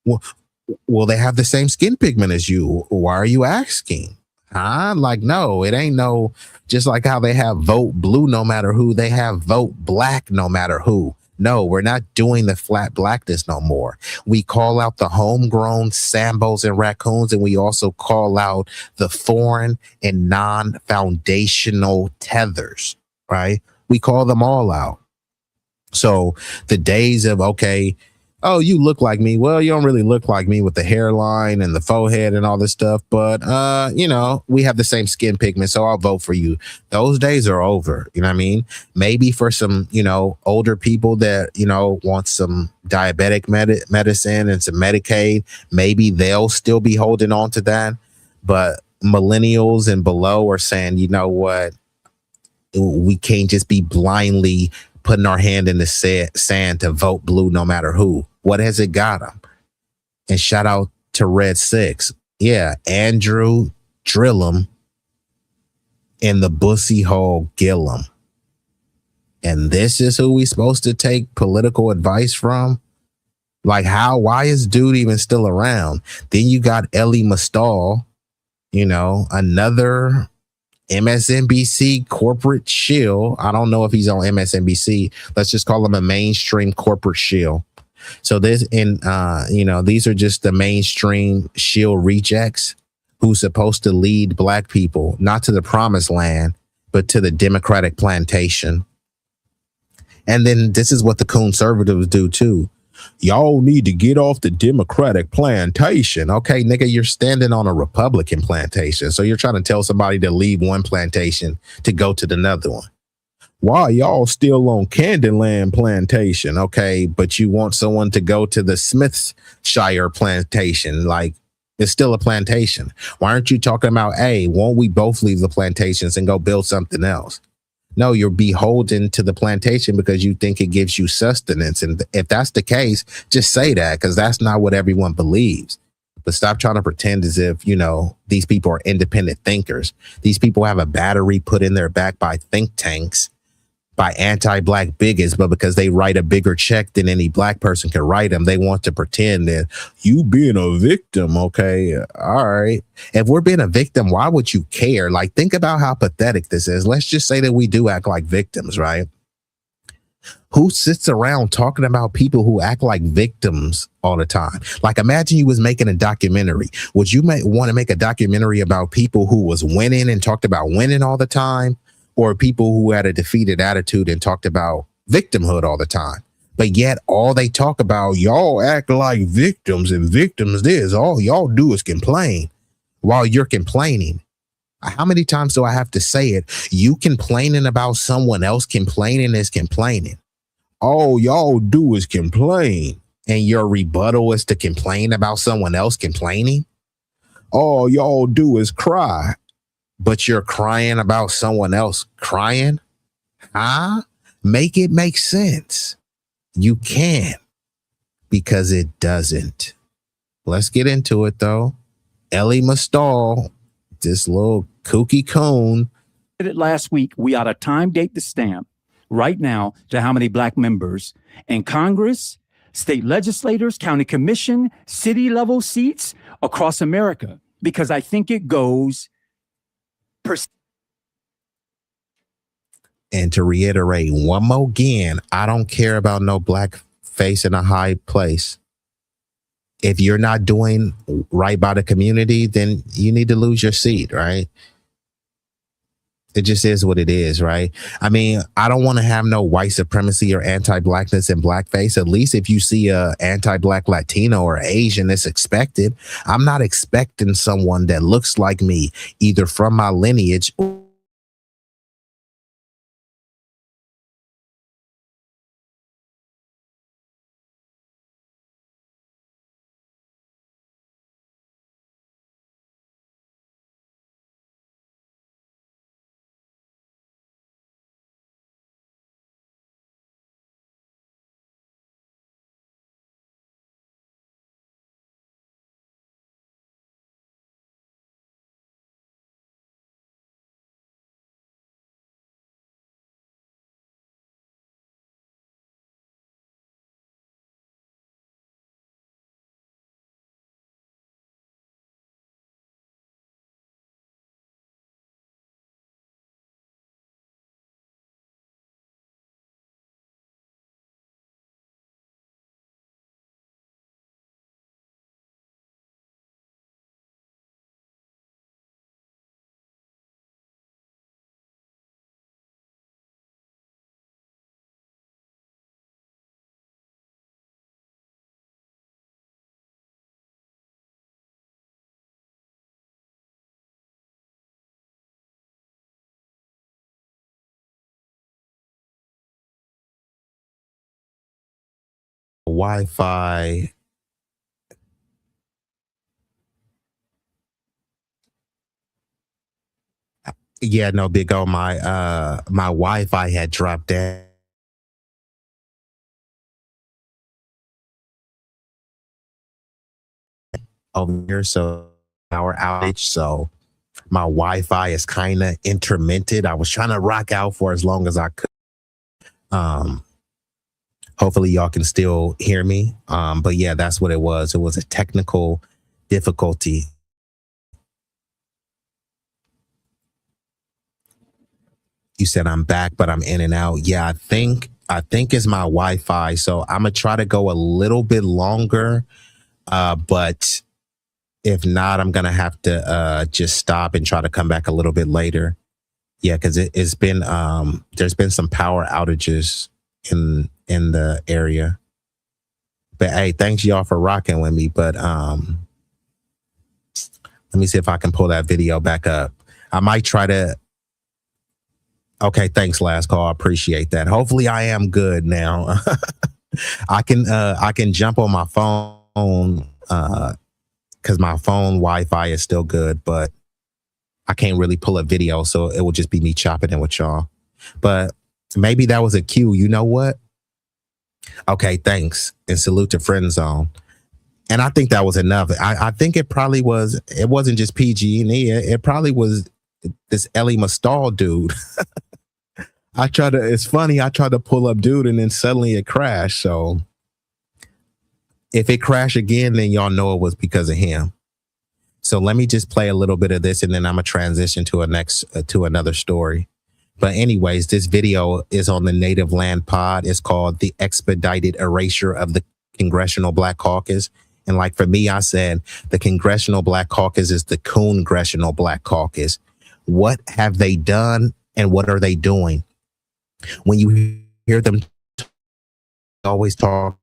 Well, they have the same skin pigment as you. Why are you asking? Huh? Like, no, it ain't no, just like how they have vote blue no matter who, they have vote black no matter who. No, we're not doing the flat blackness no more. We call out the homegrown Sambos and raccoons, and we also call out the foreign and non-foundational tethers, right? We call them all out. So the days of, okay, oh, you look like me. Well, you don't really look like me with the hairline and the forehead and all this stuff. But, we have the same skin pigment, so I'll vote for you. Those days are over. You know what I mean? Maybe for some, older people that, want some diabetic medicine and some Medicaid, maybe they'll still be holding on to that. But millennials and below are saying, you know what? We can't just be blindly putting our hand in the sand to vote blue no matter who. What has it got them? And shout out to Red 6. Yeah, Andrew Drillum and the Bussy Hole Gillum. And this is who we supposed to take political advice from? Like why is dude even still around? Then you got Ellie Mastall, another MSNBC corporate shill. I don't know if he's on MSNBC. Let's just call him a mainstream corporate shill. So these are just the mainstream shill rejects who's supposed to lead black people, not to the promised land, but to the Democratic plantation. And then this is what the conservatives do too. Y'all need to get off the Democratic plantation. Okay, nigga, you're standing on a Republican plantation. So you're trying to tell somebody to leave one plantation to go to another one. Why y'all still on Candyland plantation? Okay, but you want someone to go to the Smithshire plantation. Like, it's still a plantation. Why aren't you talking about, hey, won't we both leave the plantations and go build something else? No, you're beholden to the plantation because you think it gives you sustenance. And if that's the case, just say that, because that's not what everyone believes. But stop trying to pretend as if, these people are independent thinkers. These people have a battery put in their back by think tanks, by anti-black bigots, but because they write a bigger check than any black person can write them, they want to pretend that you being a victim. Okay, all right. If we're being a victim, why would you care? Like, think about how pathetic this is. Let's just say that we do act like victims, right? Who sits around talking about people who act like victims all the time? Like, imagine you was making a documentary. Would you want to make a documentary about people who was winning and talked about winning all the time? Or people who had a defeated attitude and talked about victimhood all the time? But yet all they talk about, y'all act like victims and victims this. All y'all do is complain while you're complaining. How many times do I have to say it? You complaining about someone else complaining is complaining. All y'all do is complain. And your rebuttal is to complain about someone else complaining. All y'all do is cry. But you're crying about someone else crying? Huh? Make it make sense. You can, because it doesn't. Let's get into it, though. Ellie Mastall, this little kooky coon. Last week, we ought to time date the stamp right now to how many black members in Congress, state legislators, county commission, city level seats across America, because I think it goes. And to reiterate one more again, I don't care about no black face in a high place. If you're not doing right by the community, then you need to lose your seat, right? It just is what it is, right? I mean, I don't want to have no white supremacy or anti-blackness and blackface. At least if you see a anti-black Latino or Asian, it's expected. I'm not expecting someone that looks like me, either from my lineage or Wi-Fi. Yeah, no, big O, my Wi-Fi had dropped down over here, so power outage. So my Wi-Fi is kind of intermittent. I was trying to rock out for as long as I could. Hopefully y'all can still hear me. But yeah, that's what it was. It was a technical difficulty. You said I'm back, but I'm in and out. Yeah, I think it's my Wi-Fi. So I'm gonna try to go a little bit longer. But if not, I'm gonna have to just stop and try to come back a little bit later. Yeah, because it's been there's been some power outages in the area. But hey, thanks y'all for rocking with me. But let me see if I can pull that video back up. I might try to. Okay, thanks, last call. I appreciate that. Hopefully I am good now. I can jump on my phone because my phone Wi-Fi is still good, but I can't really pull a video, so it will just be me chopping in with y'all. But maybe that was a cue. You know what? Okay, thanks. And salute to Friend Zone. And I think that was enough. I think it probably was, it wasn't just PG&E. It probably was this Ellie Mastal dude. It's funny, I tried to pull up dude and then suddenly it crashed. So if it crashed again, then y'all know it was because of him. So let me just play a little bit of this and then I'm gonna transition to another story. But anyways, this video is on the Native Land Pod. It's called The Expedited Erasure of the Congressional Black Caucus. And like for me, I said, the Congressional Black Caucus is the Congressional Black Caucus. What have they done and what are they doing? When you hear them always talking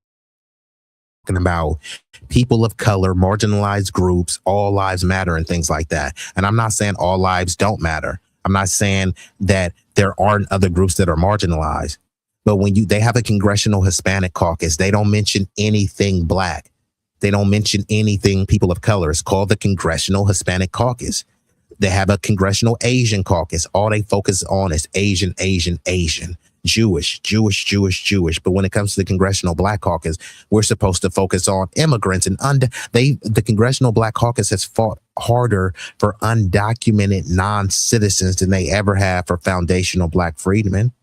about people of color, marginalized groups, all lives matter and things like that. And I'm not saying all lives don't matter. I'm not saying that there aren't other groups that are marginalized. But when they have a Congressional Hispanic Caucus, they don't mention anything black. They don't mention anything people of color. It's called the Congressional Hispanic Caucus. They have a Congressional Asian Caucus. All they focus on is Asian, Asian, Asian, Jewish, Jewish, Jewish, Jewish. But when it comes to the Congressional Black Caucus, we're supposed to focus on immigrants. And the Congressional Black Caucus has fought harder for undocumented non-citizens than they ever have for foundational Black freedmen.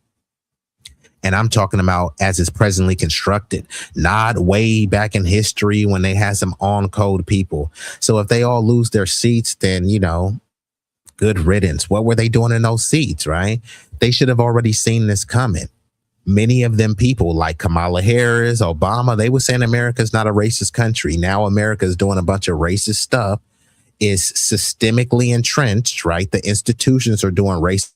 And I'm talking about as it's presently constructed, not way back in history when they had some on-code people. So if they all lose their seats, then, good riddance. What were they doing in those seats, right? They should have already seen this coming. Many of them people like Kamala Harris, Obama, they were saying America's not a racist country. Now America's doing a bunch of racist stuff. Is systemically entrenched, right? The institutions are doing racist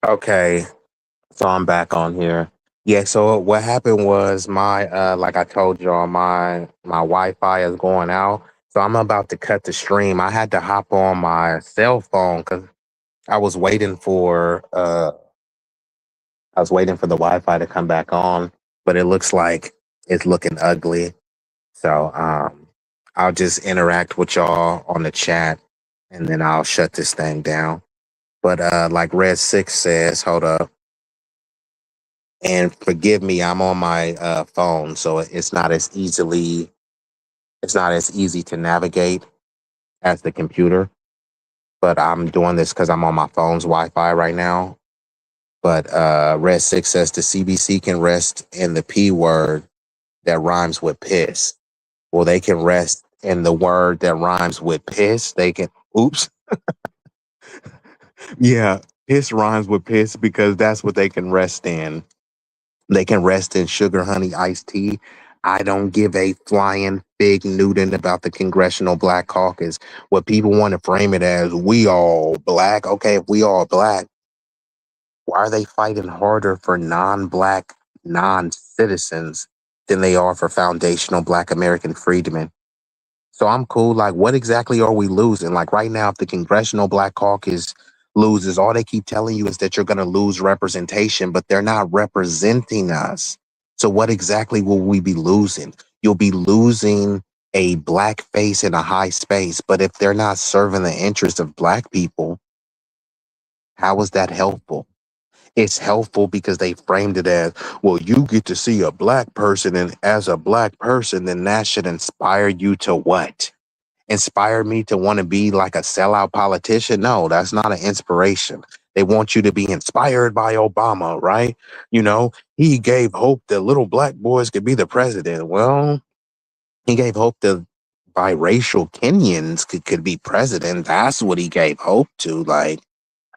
Okay, so I'm back on here. Yeah, so what happened was my like I told y'all, my Wi-Fi is going out. So I'm about to cut the stream. I had to hop on my cell phone because I was waiting for the Wi-Fi to come back on, but it looks like it's looking ugly. So I'll just interact with y'all on the chat and then I'll shut this thing down. But like Red Six says, hold up. And forgive me, I'm on my phone, so it's not as easy to navigate as the computer. But I'm doing this because I'm on my phone's Wi-Fi right now. But Red Six says the CBC can rest in the P word that rhymes with piss. Well, they can rest in the word that rhymes with piss. They can, oops. Yeah, piss rhymes with piss because that's what they can rest in. They can rest in sugar honey iced tea. I don't give a flying fig Newton about the Congressional Black Caucus. What people want to frame it as, we all black. Okay, if we all black, why are they fighting harder for non-black, non-citizens than they are for foundational black American freedmen? So I'm cool. Like, what exactly are we losing? Like right now, if the Congressional Black Caucus loses, all they keep telling you is that you're going to lose representation, but they're not representing us. So what exactly will we be losing? You'll be losing a black face in a high space, but if they're not serving the interests of black people, how is that helpful? It's helpful because they framed it as, well, you get to see a black person, and as a black person, then that should inspire you to what? Inspire me to want to be like a sellout politician? No, that's not an inspiration. They want you to be inspired by Obama, right? You know, he gave hope that little black boys could be the president. Well, he gave hope that biracial Kenyans could be president. That's what he gave hope to. Like,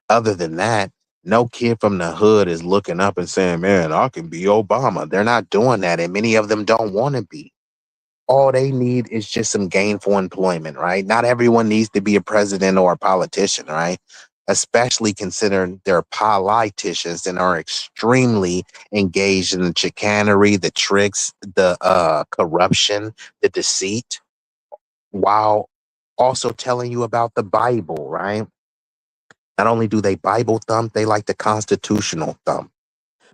other than that, no kid from the hood is looking up and saying, man, I can be Obama. They're not doing that, and many of them don't want to be. All they need is just some gainful employment, right? Not everyone needs to be a president or a politician, right? Especially considering they're politicians and are extremely engaged in the chicanery, the tricks, the corruption, the deceit, while also telling you about the Bible, right? Not only do they Bible thump, they like the constitutional thump.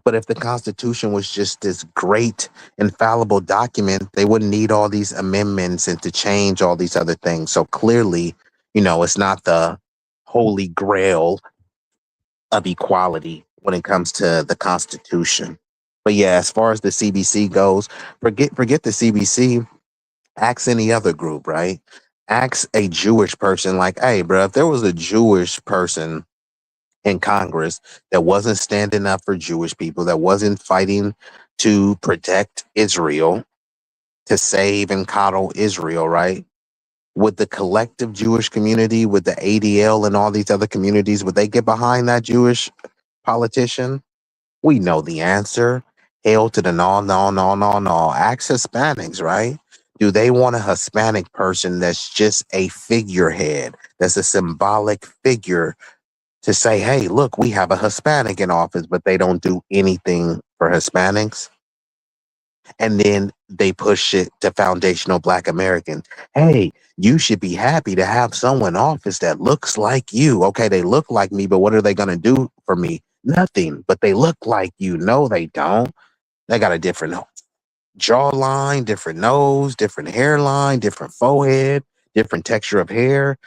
But if the Constitution was just this great, infallible document, they wouldn't need all these amendments and to change all these other things. So clearly, you know, it's not the holy grail of equality when it comes to the Constitution. But yeah, as far as the CBC goes, forget the CBC. Ask any other group, right? Ask a Jewish person, like, hey, bro, if there was a Jewish person in Congress that wasn't standing up for Jewish people, that wasn't fighting to protect Israel, to save and coddle Israel, right? Would the collective Jewish community, with the ADL and all these other communities, would they get behind that Jewish politician? We know the answer. Hail to the no, no, no, no, no. Ask Hispanics, right? Do they want a Hispanic person that's just a figurehead, that's a symbolic figure to say, hey, look, we have a Hispanic in office, but they don't do anything for Hispanics? And then they push it to foundational Black Americans. Hey, you should be happy to have someone in office that looks like you. Okay, they look like me, but what are they going to do for me? Nothing, but they look like you. No, they don't. They got a different jawline, different nose, different hairline, different forehead, different texture of hair.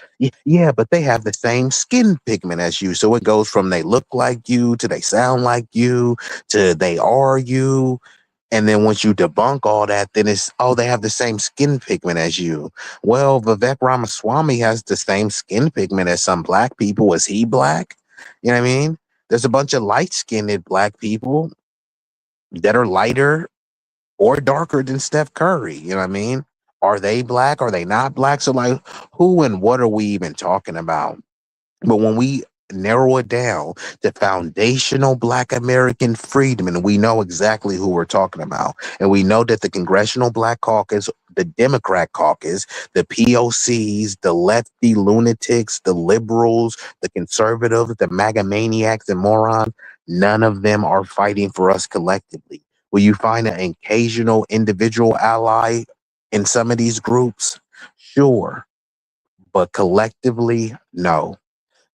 Yeah, but they have the same skin pigment as you. So it goes from they look like you to they sound like you to they are you. And then once you debunk all that, then it's, oh, they have the same skin pigment as you. Well, Vivek Ramaswamy has the same skin pigment as some black people. Is he black? You know what I mean? There's a bunch of light-skinned black people that are lighter or darker than Steph Curry. You know what I mean? Are they black? Are they not black? So like, who and what are we even talking about? But when we narrow it down to foundational Black American freedom, and we know exactly who we're talking about, and we know that the Congressional Black Caucus, the Democrat caucus, the POCs, the lefty lunatics, the liberals, the conservatives, the MAGA maniacs and morons, none of them are fighting for us collectively. Will you find an occasional individual ally in some of these groups? Sure. But collectively, no.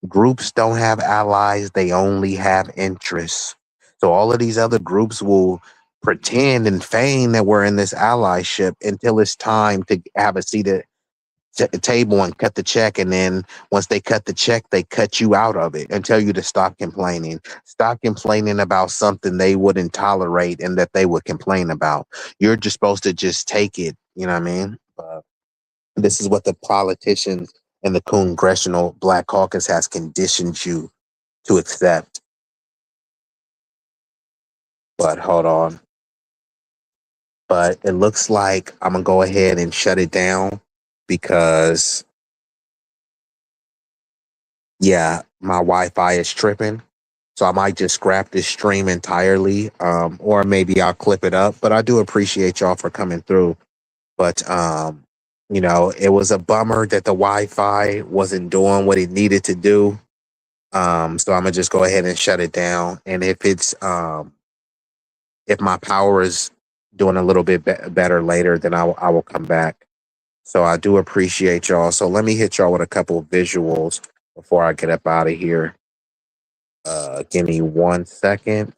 Groups don't have allies, they only have interests. So all of these other groups will pretend and feign that we're in this allyship until it's time to have a seat at the table and cut the check. And then once they cut the check, they cut you out of it and tell you to stop complaining. Stop complaining about something they wouldn't tolerate and that they would complain about. You're just supposed to just take it. You know what I mean? This is what the politicians and the Congressional Black Caucus has conditioned you to accept. But hold on. But it looks like I'm going to go ahead and shut it down because, yeah, my Wi-Fi is tripping. So I might just scrap this stream entirely, or maybe I'll clip it up. But I do appreciate y'all for coming through. But, you know, it was a bummer that the Wi-Fi wasn't doing what it needed to do. So I'm going to just go ahead and shut it down. And if it's, if my power is doing a little bit better later, then I will come back. So I do appreciate y'all. So let me hit y'all with a couple of visuals before I get up out of here. Give me 1 second.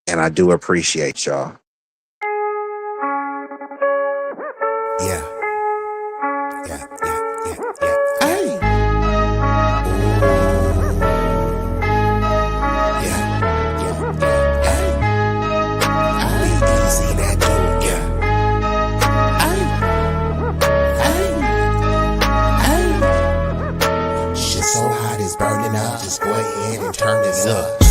And I do appreciate y'all. Yeah. Hey. B-Eazy Dat Dude, yeah. Shit so hot it's burning up. Just go ahead and turn this up.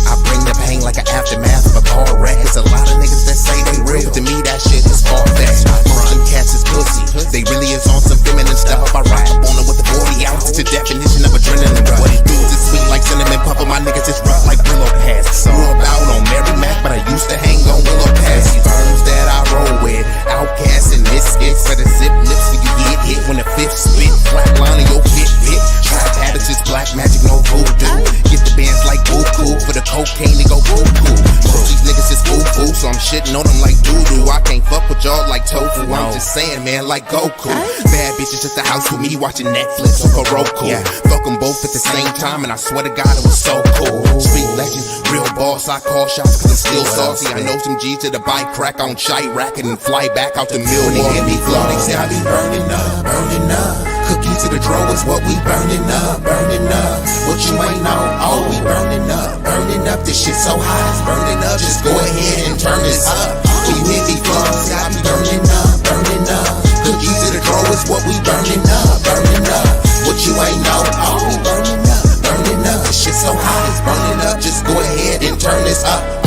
I bring the pain like an aftermath of a car wreck. There's a lot of niggas that say they real. To me, that shit is far-fetched. Them cats is pussy. They really is on some feminine stuff. I ride up on them with the 40 ounces. The definition of adrenaline rush. What it do is sweet like cinnamon puffer. My niggas is rough like Brillo Pass. Grew up out on Mary Mac, but I used to hang on Willow Pass. These firms that I roll with, outcasts and misfits. Better zip lips so you get hit when the fifth spit. Flat line in your pit. Trap habits is black magic, no voodoo. Get the bands like boo-coo. For the cocaine, they go boo-coo. Most these niggas is foo-foo, so I'm shitting on them like doo-doo. I can't fuck with y'all like tofu. I'm just saying, man, like Goku. Bad bitches at the house with me watching Netflix or Roku. Fuck them both at the same time, and I swear to God, it was so cool. Street legend, real boss, I call shots cause I'm still saucy. I know some G's to the bike crack on shite racket and fly back out to Milwaukee. When they hear me flow, they say I be burning up, burning up. Cookie to the draw is what we burning up, burning up. What you ain't know, oh, we burning up, burning up. This shit so high, it's burning up. Just go ahead and turn this up. When you hit me flow, I be burning up, burning up. Cookie to the draw is what we burning up, burning up. What you ain't know, oh, we burning up, burning up. This shit so high, it's burning up. Just go ahead and turn this up.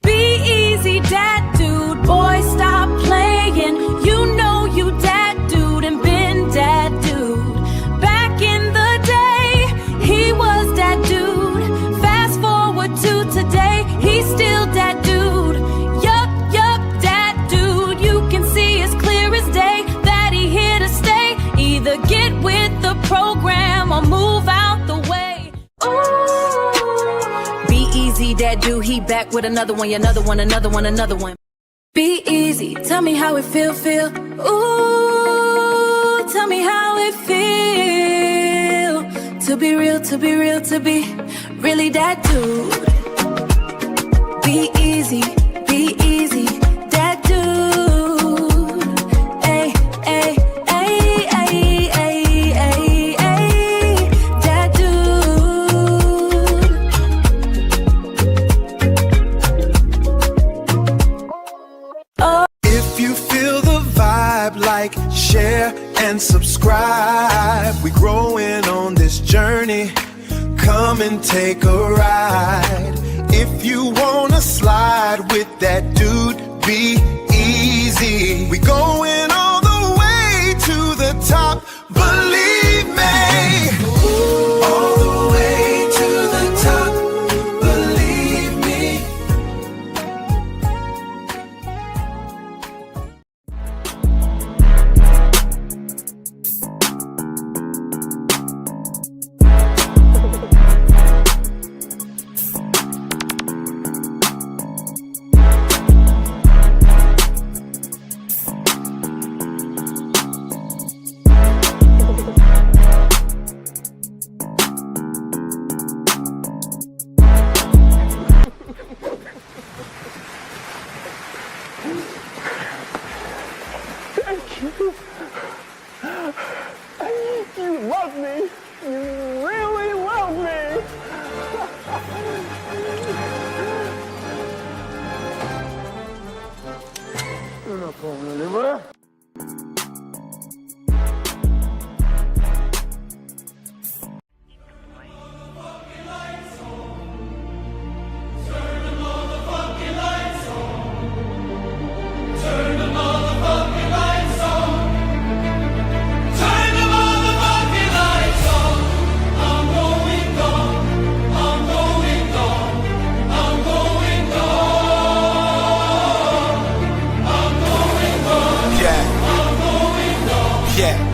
B-Eazy Dat Dude, boy, stop playing. You know you dat dude and been dat dude. Back in the day, he was that dude. Fast forward to today, he's still that dude. Yup, dat dude. You can see as clear as day that he here to stay. Either get with the program or move out the way. B-Eazy Dat Dude, he back with another one, another one, another one, another one. B-Eazy, tell me how it feel. Ooh, tell me how it feel. To be real, to be real, to be really that dude. B-Eazy, B-Eazy, that dude. Ay, ay, ay, ay, ay, ay, ay, that dude. Oh. If you feel the vibe, like, share, and subscribe. We growing on this journey. Come and take a ride. If you wanna slide with that dude, be easy. We going all the way to the top, but believe me. All the way to the top, believe me. You love me. You really love me. Una problema. Yeah.